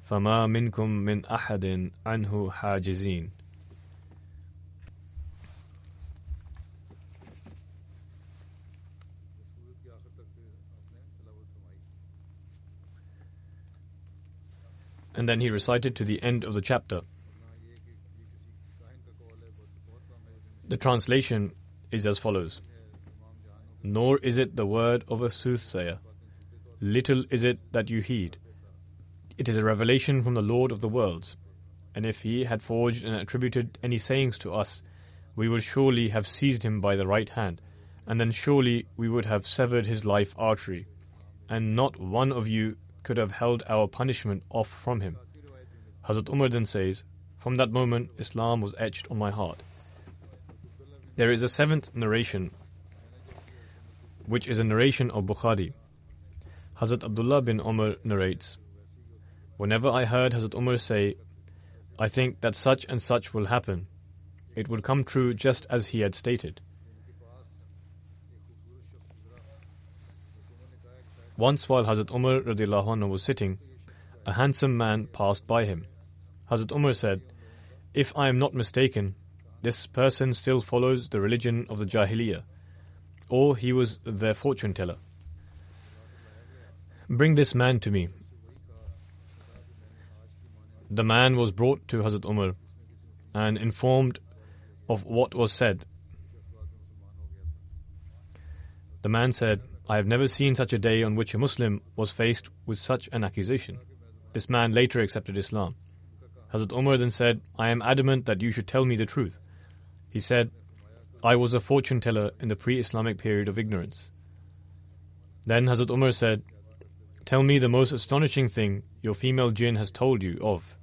فَمَا مِنْكُمْ مِنْ أَحَدٍ عَنْهُ حَاجِزِينَ. And then he recited to the end of the chapter. The translation is as follows: "Nor is it the word of a soothsayer. Little is it that you heed. It is a revelation from the Lord of the worlds. And if he had forged and attributed any sayings to us, we would surely have seized him by the right hand, and then surely we would have severed his life artery, and not one of you could have held our punishment off from him." Hazrat Umar then says, "From that moment, Islam was etched on my heart." There is a seventh narration, which is a narration of Bukhari. Hazrat Abdullah bin Umar narrates, "Whenever I heard Hazrat Umar say, 'I think that such and such will happen,' it would come true just as he had stated." Once while Hazrat Umar radiallahu anhu was sitting, a handsome man passed by him. Hazrat Umar said, "If I am not mistaken, this person still follows the religion of the Jahiliyyah, or he was their fortune teller. Bring this man to me." The man was brought to Hazrat Umar and informed of what was said. The man said, "I have never seen such a day on which a Muslim was faced with such an accusation." This man later accepted Islam. Hazrat Umar then said, "I am adamant that you should tell me the truth." He said, "I was a fortune teller in the pre-Islamic period of ignorance." Then Hazrat Umar said, "Tell me the most astonishing thing your female jinn has told you of."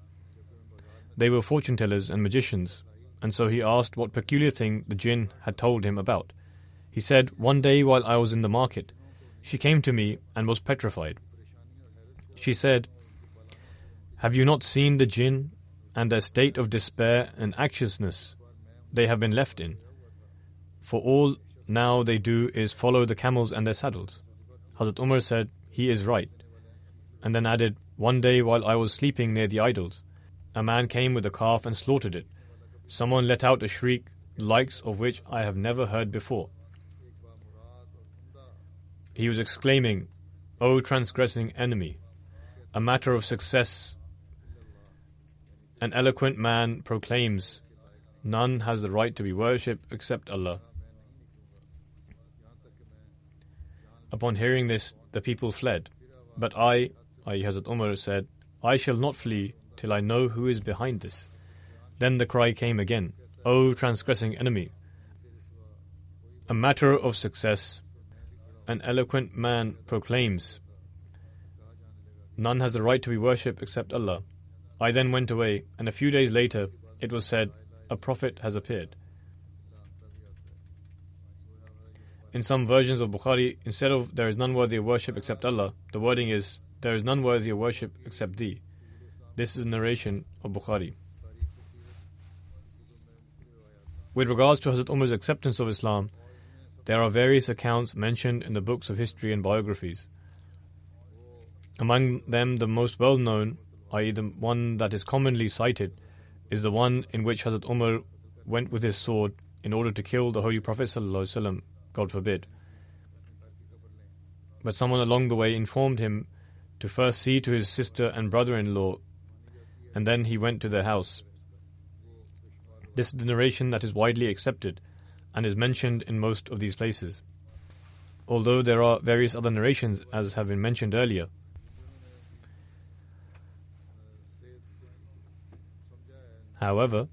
They were fortune tellers and magicians, and so he asked what peculiar thing the jinn had told him about. He said, "One day while I was in the market, she came to me and was petrified. She said, 'Have you not seen the jinn and their state of despair and anxiousness they have been left in? For all now they do is follow the camels and their saddles.' Hazrat Umar said, 'He is right,' and then added, 'One day while I was sleeping near the idols, a man came with a calf and slaughtered it. Someone let out a shriek, the likes of which I have never heard before. He was exclaiming, 'O transgressing enemy, a matter of success. An eloquent man proclaims, none has the right to be worshipped except Allah.' Upon hearing this, the people fled. But I, i.e. Hazrat Umar, said, 'I shall not flee till I know who is behind this.' Then the cry came again, 'O transgressing enemy, a matter of success. An eloquent man proclaims, none has the right to be worshipped except Allah.' I then went away, and a few days later it was said, 'A prophet has appeared.'" In some versions of Bukhari, instead of "there is none worthy of worship except Allah," the wording is "there is none worthy of worship except thee." This is a narration of Bukhari. With regards to Hazrat Umar's acceptance of Islam, there are various accounts mentioned in the books of history and biographies. Among them, the most well-known, i.e. the one that is commonly cited, is the one in which Hazrat Umar went with his sword in order to kill the Holy Prophet ﷺ, God forbid. But someone along the way informed him to first see to his sister and brother-in-law, and then he went to their house. This is the narration that is widely accepted and is mentioned in most of these places, although there are various other narrations as have been mentioned earlier. However,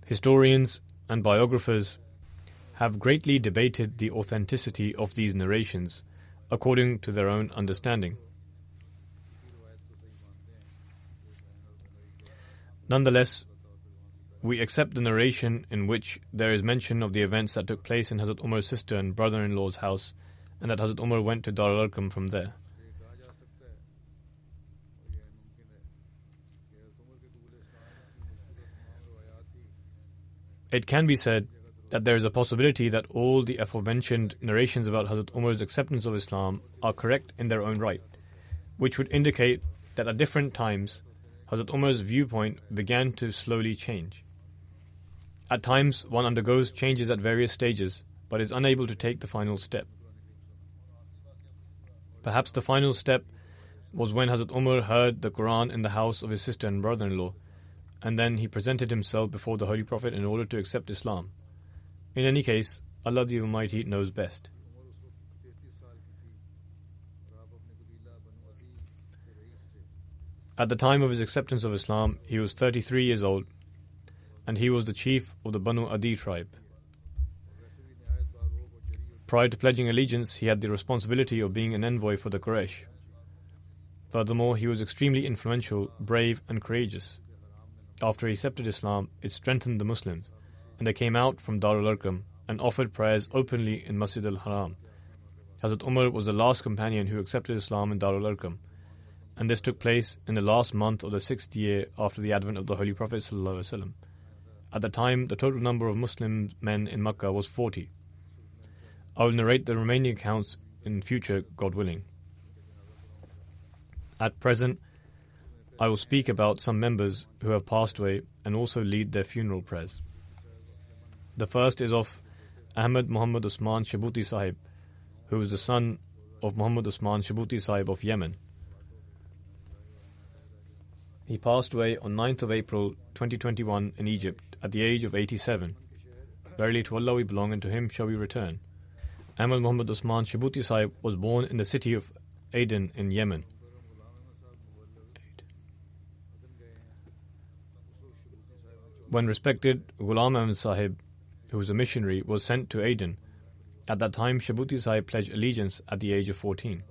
historians and biographers have greatly debated the authenticity of these narrations according to their own understanding. Nonetheless, we accept the narration in which there is mention of the events that took place in Hazrat Umar's sister and brother-in-law's house, and that Hazrat Umar went to Dar al-Arqam from there. It can be said that there is a possibility that all the aforementioned narrations about Hazrat Umar's acceptance of Islam are correct in their own right, which would indicate that at different times Hazrat Umar's viewpoint began to slowly change. At times one undergoes changes at various stages but is unable to take the final step. Perhaps the final step was when Hazrat Umar heard the Quran in the house of his sister and brother-in-law, and then he presented himself before the Holy Prophet in order to accept Islam. In any case, Allah the Almighty knows best. At the time of his acceptance of Islam, he was 33 years old, and he was the chief of the Banu Adi tribe. Prior to pledging allegiance, he had the responsibility of being an envoy for the Quraysh. Furthermore, he was extremely influential, brave, and courageous. After he accepted Islam, it strengthened the Muslims, and they came out from Dar al-Arqam and offered prayers openly in Masjid al-Haram. Hazrat Umar was the last companion who accepted Islam in Dar al-Arqam, and this took place in the last month of the 6th year after the advent of the Holy Prophet ﷺ. At the time, the total number of Muslim men in Makkah was 40. I will narrate the remaining accounts in future, God willing. At present, I will speak about some members who have passed away and also lead their funeral prayers. The first is of Ahmad Muhammad Usman Shabuti Sahib, who is the son of Muhammad Usman Shabuti Sahib of Yemen. He passed away on 9th of April 2021 in Egypt at the age of 87. Verily to Allah we belong and to Him shall we return. Ahmad Muhammad Usman Shabuti Sahib was born in the city of Aden in Yemen. When respected Ghulam Ahmad Sahib, who was a missionary, was sent to Aden, at that time Shabuti Sahib pledged allegiance at the age of 14.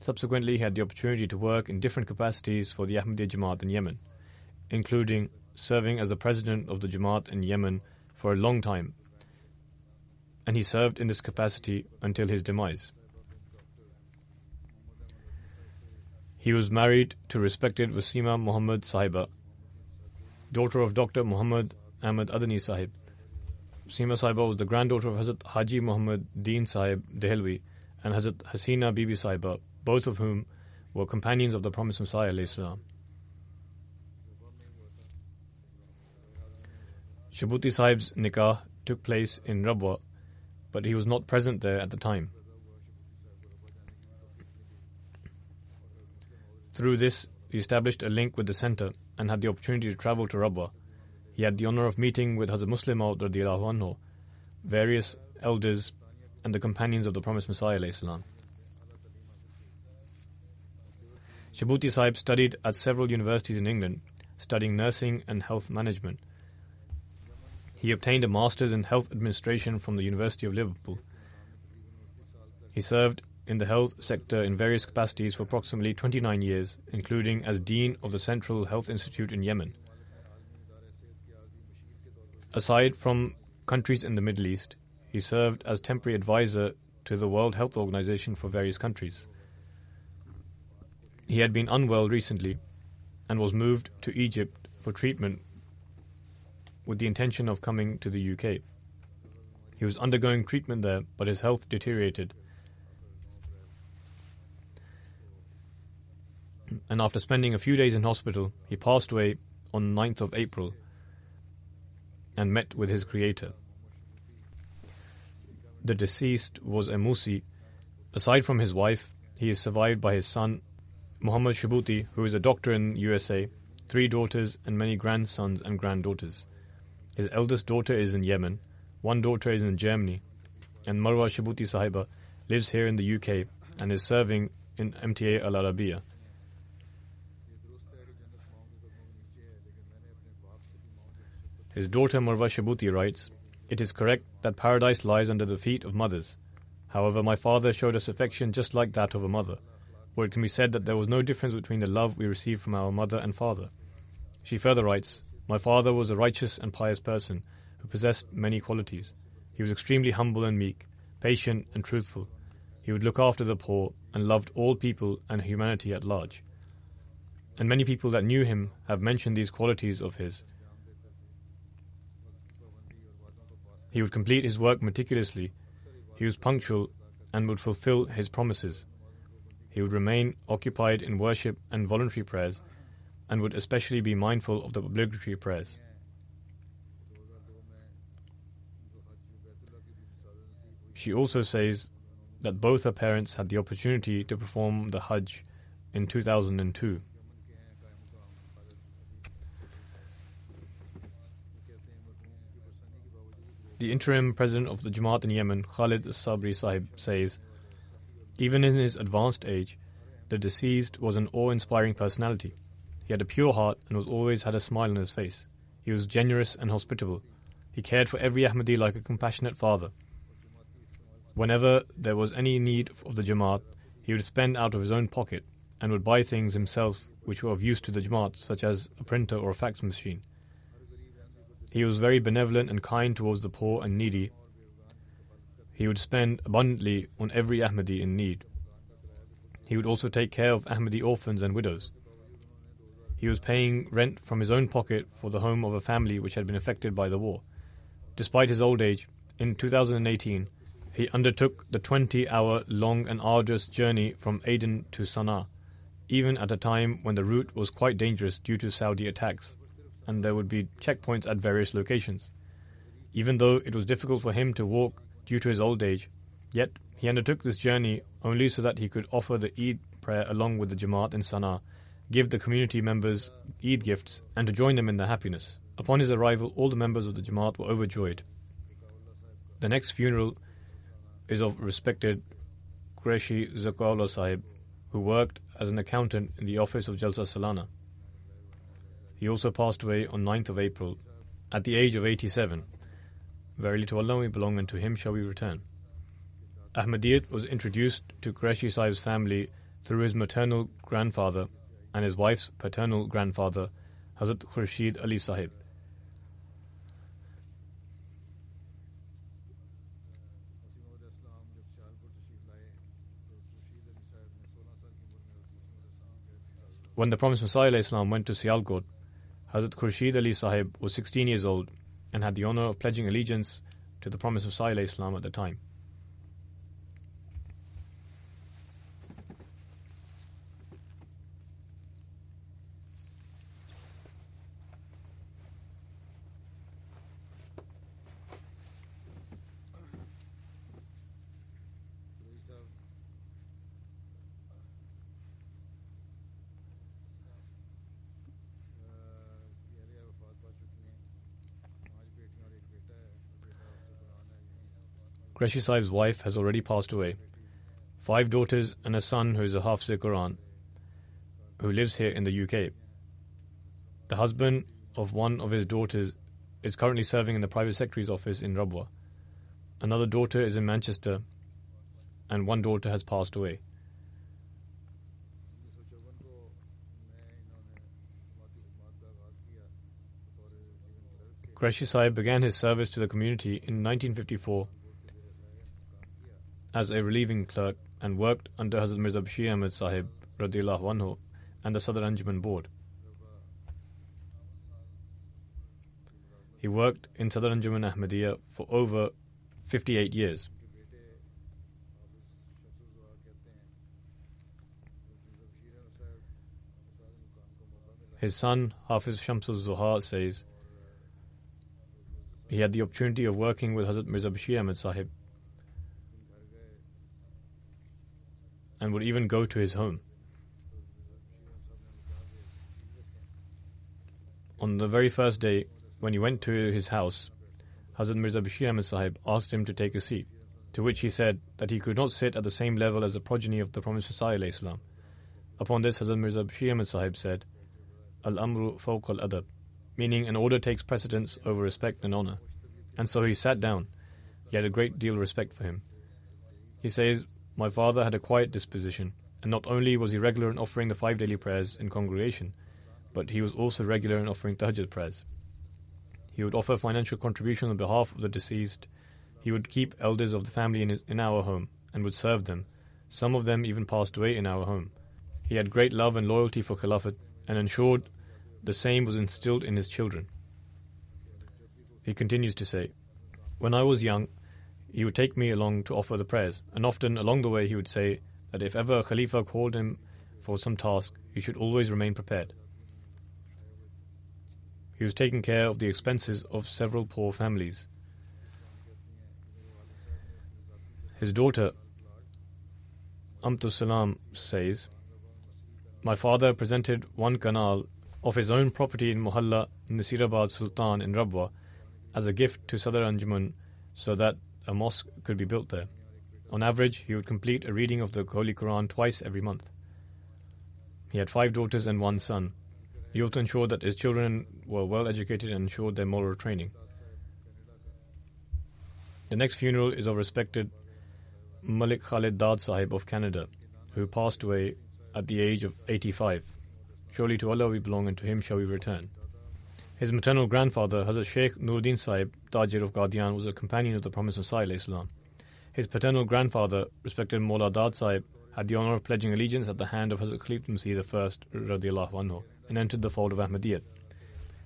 Subsequently, he had the opportunity to work in different capacities for the Ahmadiyya Jamaat in Yemen, including serving as the president of the Jamaat in Yemen for a long time, and he served in this capacity until his demise. He was married to respected Wasima Muhammad Sahiba, daughter of Dr. Muhammad Ahmad Adani Sahib. Wasima Sahiba was the granddaughter of Hazrat Haji Muhammad Deen Sahib Dehelwi and Hazrat Hasina Bibi Sahiba, both of whom were companions of the Promised Messiah alayhi salam. Shabuti Sahib's nikah took place in Rabwa, but he was not present there at the time. Through this, he established a link with the center and had the opportunity to travel to Rabwa. He had the honor of meeting with Hazrat Muslim Maud radiyallahu anhu, various elders, and the companions of the Promised Messiah alayhi salam. Shabuti Sahib studied at several universities in England, studying nursing and health management. He obtained a master's in health administration from the University of Liverpool. He served in the health sector in various capacities for approximately 29 years, including as Dean of the Central Health Institute in Yemen. Aside from countries in the Middle East, he served as temporary advisor to the World Health Organization for various countries. He had been unwell recently and was moved to Egypt for treatment with the intention of coming to the UK. He was undergoing treatment there, but his health deteriorated. And after spending a few days in hospital, he passed away on 9th of April. and met with his Creator. The deceased was a Musi. Aside from his wife, he is survived by his son, Muhammad Shabuti, who is a doctor in USA, 3 daughters and many grandsons and granddaughters. His eldest daughter is in Yemen, 1 daughter is in Germany, and Marwa Shabuti Sahiba lives here in the UK and is serving in MTA Al Arabiya. His daughter Marwa Shabuti writes, "It is correct that paradise lies under the feet of mothers. However, my father showed us affection just like that of a mother, where it can be said that there was no difference between the love we received from our mother and father." She further writes, "My father was a righteous and pious person who possessed many qualities. He was extremely humble and meek, patient and truthful. He would look after the poor and loved all people and humanity at large. And many people that knew him have mentioned these qualities of his. He would complete his work meticulously. He was punctual and would fulfill his promises. He would remain occupied in worship and voluntary prayers, and would especially be mindful of the obligatory prayers." She also says that both her parents had the opportunity to perform the Hajj in 2002. The interim president of the Jamaat in Yemen, Khalid Sabri Sahib, says, "Even in his advanced age, the deceased was an awe-inspiring personality. He had a pure heart and was always had a smile on his face. He was generous and hospitable. He cared for every Ahmadi like a compassionate father. Whenever there was any need of the Jamaat, he would spend out of his own pocket and would buy things himself which were of use to the Jamaat, such as a printer or a fax machine. He was very benevolent and kind towards the poor and needy. He would spend abundantly on every Ahmadi in need. He would also take care of Ahmadi orphans and widows. He was paying rent from his own pocket for the home of a family which had been affected by the war. Despite his old age, in 2018, he undertook the 20-hour long and arduous journey from Aden to Sana'a, even at a time when the route was quite dangerous due to Saudi attacks, and there would be checkpoints at various locations. Even though it was difficult for him to walk due to his old age, yet he undertook this journey only so that he could offer the Eid prayer along with the Jamaat in Sana'a, give the community members Eid gifts, and to join them in their happiness. Upon his arrival, all the members of the Jamaat were overjoyed. The next funeral is of respected Qureshi Zakaullah Sahib, who worked as an accountant in the office of Jalsa Salana. He also passed away on 9th of April at the age of 87. Verily to Allah we belong and to Him shall we return. Ahmadiyyat was introduced to Qureshi Sahib's family through his maternal grandfather and his wife's paternal grandfather, Hazrat Khurshid Ali Sahib. When the Promised Messiah ﷺ went to Sialkot, Hazrat Khurshid Ali Sahib was 16 years old and had the honor of pledging allegiance to the Promised Messiah ﷺ at the time. Qureshi Sahib's wife has already passed away. 5 daughters and a son who is a Hafiz-e-Quran, who lives here in the UK. The husband of one of his daughters is currently serving in the private secretary's office in Rabwa. Another daughter is in Manchester, and one daughter has passed away. Qureshi Sahib began his service to the community in 1954 as a relieving clerk and worked under Hazrat Mirza Bashir Ahmed Sahib radiyallahu anhu and the Sadr Anjuman board. He worked in Sadr Anjuman Ahmadiyya for over 58 years. His son Hafiz Shamsul Zuha says, he had the opportunity of working with Hazrat Mirza Bashir Ahmad Sahib and would even go to his home. On the very first day, when he went to his house, Hazrat Mirza Bashir Ahmad Sahib asked him to take a seat, to which he said that he could not sit at the same level as the progeny of the Promised Messiah alayhi salam. Upon this, Hazrat Mirza Bashir Ahmad Sahib said, Al-amru fawq al-adab, meaning an order takes precedence over respect and honor. And so he sat down. He had a great deal of respect for him. He says, my father had a quiet disposition, and not only was he regular in offering the 5 daily prayers in congregation, but he was also regular in offering tahajjud prayers. He would offer financial contribution on behalf of the deceased. He would keep elders of the family in our home and would serve them. Some of them even passed away in our home. He had great love and loyalty for Khilafat and ensured the same was instilled in his children. He continues to say, when I was young, he would take me along to offer the prayers, and often along the way he would say that if ever a Khalifa called him for some task, he should always remain prepared. He was taking care of the expenses of several poor families. His daughter, Amtus Salam, says, my father presented 1 canal of his own property in Mohalla Nasirabad Sultan in Rabwa as a gift to Sadr Anjuman so that a mosque could be built there. On average, he would complete a reading of the Holy Quran twice every month. He had 5 daughters and 1 son. He also ensured that his children were well educated and ensured their moral training. The next funeral is of respected Malik Khalid Dad Sahib of Canada, who passed away at the age of 85. Surely to Allah we belong and to Him shall we return. His maternal grandfather, Hazrat Sheikh Nuruddin Sahib, Tajir of Qadian, was a companion of the Promised Messiah alayhi salam. His paternal grandfather, respected Mawla Dad Sahib, had the honor of pledging allegiance at the hand of Hazrat Khalifah Masih I radiyallahu anhu and entered the fold of Ahmadiyyat.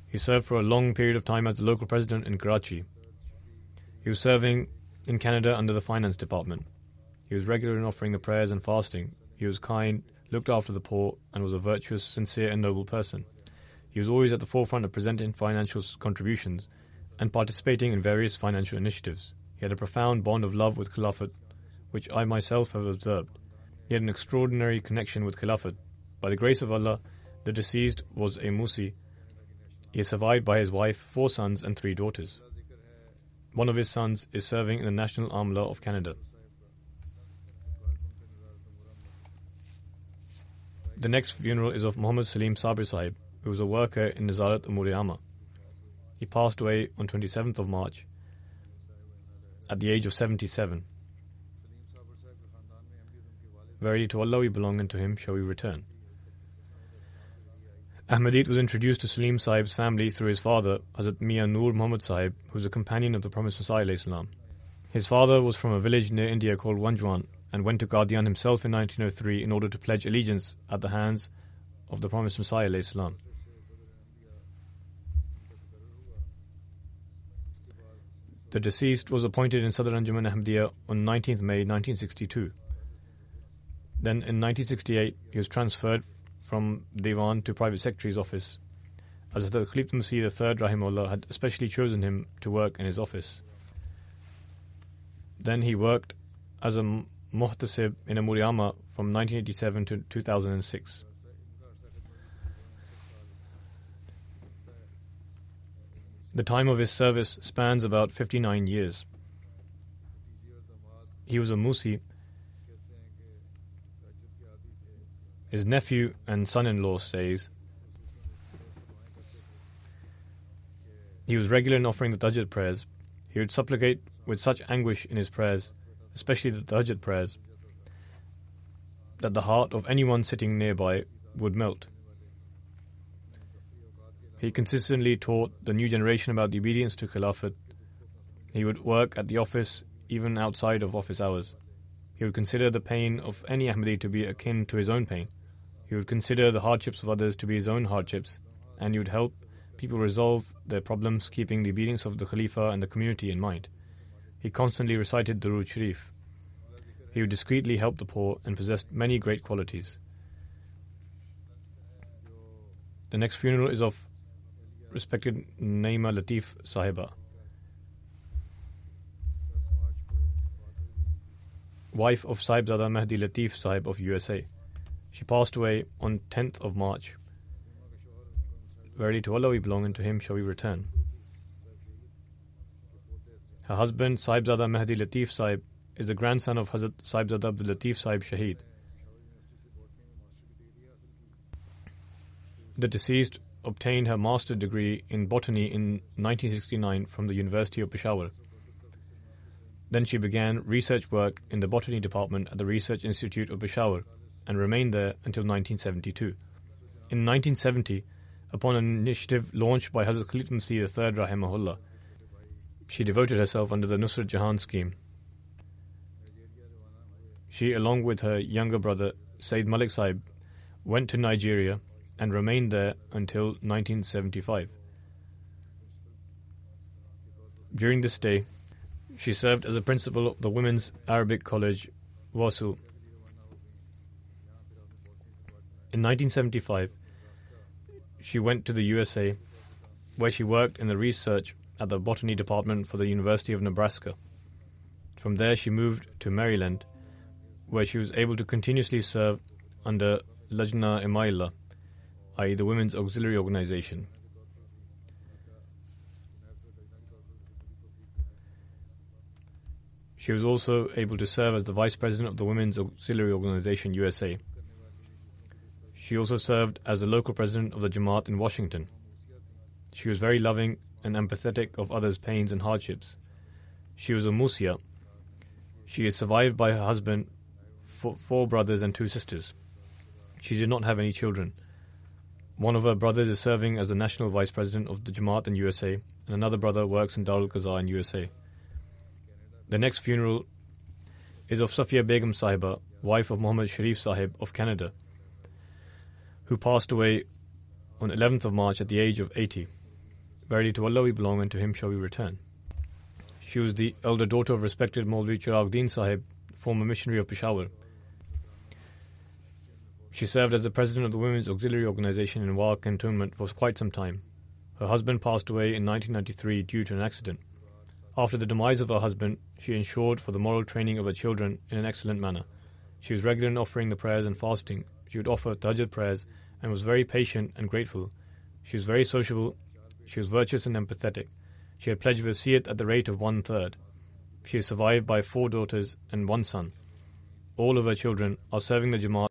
He served for a long period of time as the local president in Karachi. He was serving in Canada under the finance department. He was regular in offering the prayers and fasting. He was kind, looked after the poor, and was a virtuous, sincere and noble person. He was always at the forefront of presenting financial contributions and participating in various financial initiatives. He had a profound bond of love with Khilafat, which I myself have observed. He had an extraordinary connection with Khilafat. By the grace of Allah, the deceased was a Musi. He is survived by his wife, 4 sons and 3 daughters. One of his sons is serving in the National Army Law of Canada. The next funeral is of Muhammad Salim Sabri Sahib, who was a worker in Nazarat Umur-e-Amma. He passed away on 27th of March at the age of 77. Verily to Allah we belong and to Him shall we return. Ahmadiyyat was introduced to Salim Sahib's family through his father, Hazrat Mian Noor Muhammad Sahib, who was a companion of the Promised Messiah alayhi salam. His father was from a village near India called Wanjwan and went to Qadian himself in 1903 in order to pledge allegiance at the hands of the Promised Messiah alayhi salam. The deceased was appointed in Sadr Anjuman Ahmadiyya on 19th May 1962. Then in 1968 he was transferred from Diwan to Private Secretary's office, as the Khalifah Masih III Rahimahullah had especially chosen him to work in his office. Then he worked as a Muhtasib in Umur-e-Amma from 1987 to 2006. The time of his service spans about 59 years. He was a Musi. His nephew and son-in-law says he was regular in offering the tahajjud prayers. He would supplicate with such anguish in his prayers, especially the tahajjud prayers, that the heart of anyone sitting nearby would melt. He consistently taught the new generation about the obedience to Khilafat. He would work at the office even outside of office hours. He would consider the pain of any Ahmadi to be akin to his own pain. He would consider the hardships of others to be his own hardships, and he would help people resolve their problems, keeping the obedience of the Khalifa and the community in mind. He constantly recited Durood Sharif. He would discreetly help the poor and possessed many great qualities. The next funeral is of respected Naima Latif Sahiba. wife of Sahibzada Mehdi Latif Sahib of USA. She passed away on 10th of March. Verily to Allah we belong and to Him shall we return. Her husband Sahibzada Mehdi Latif Sahib is the grandson of Hazrat Sahibzada Abdul Latif Sahib Shaheed. The deceased obtained her master's degree in botany in 1969 from the University of Peshawar. Then she began research work in the botany department at the Research Institute of Peshawar and remained there until 1972. In 1970, upon an initiative launched by Hazrat Khalid Masih III Rahimahullah, she devoted herself under the Nusrat Jahan scheme. She, along with her younger brother Sayyid Malik Sahib, went to Nigeria and remained there until 1975. During this stay, she served as a principal of the Women's Arabic College, Wasu. In 1975, she went to the USA, where she worked in the research at the botany department for the University of Nebraska. From there, she moved to Maryland, where she was able to continuously serve under Lajna Imaillah, i.e. the Women's Auxiliary Organization. She was also able to serve as the Vice President of the Women's Auxiliary Organization USA. She also served as the local president of the Jamaat in Washington. She was very loving and empathetic of others' pains and hardships. She was a Musia. She is survived by her husband, 4 brothers and 2 sisters. She did not have any children. One of her brothers is serving as the national vice president of the Jamaat in USA, and another brother works in Darul Qaza in USA. The next funeral is of Safiya Begum Sahiba, wife of Muhammad Sharif Sahib of Canada, who passed away on 11th of March at the age of 80. Verily to Allah we belong and to Him shall we return. She was the elder daughter of respected Maulvi Chirag Din Sahib, former missionary of Peshawar. She served as the president of the Women's Auxiliary Organization in Wah Cantonment for quite some time. Her husband passed away in 1993 due to an accident. After the demise of her husband, she ensured for the moral training of her children in an excellent manner. She was regular in offering the prayers and fasting. She would offer tahajjud prayers and was very patient and grateful. She was very sociable. She was virtuous and empathetic. She had pledged wasiyat at the rate of 1/3. She is survived by 4 daughters and 1 son. All of her children are serving the Jamaat.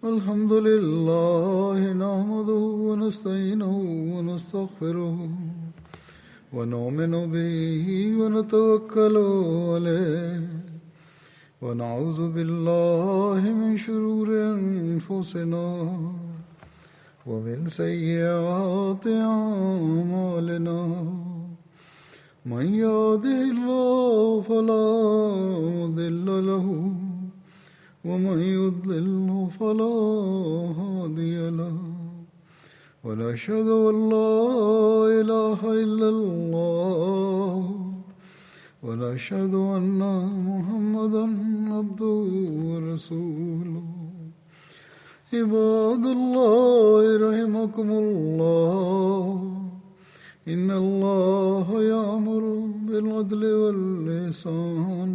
الحمد لله نحمده ونستعينه ونستغفره ونؤمن به ونتوكل عليه ونعوذ بالله من شرور أنفسنا ومن سيئات أعمالنا من يهده الله فلا مضل له ومن يضلل فلا هادي له ونشهد أن لا إله إلا الله ونشهد أن محمدا عبده ورسوله عباد الله رحمكم الله إن الله يأمر بالعدل والإحسان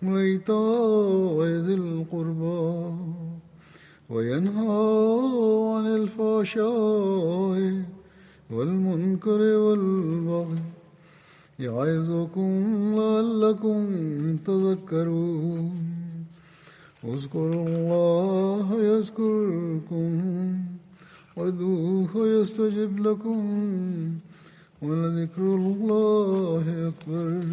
وإيتاء ذي القربى وينهى عن الفحشاء والمنكر والبغي يعظكم لعلكم تذكرون اذكروا الله يذكركم وادعوه يستجب لكم ولذكر الله أكبر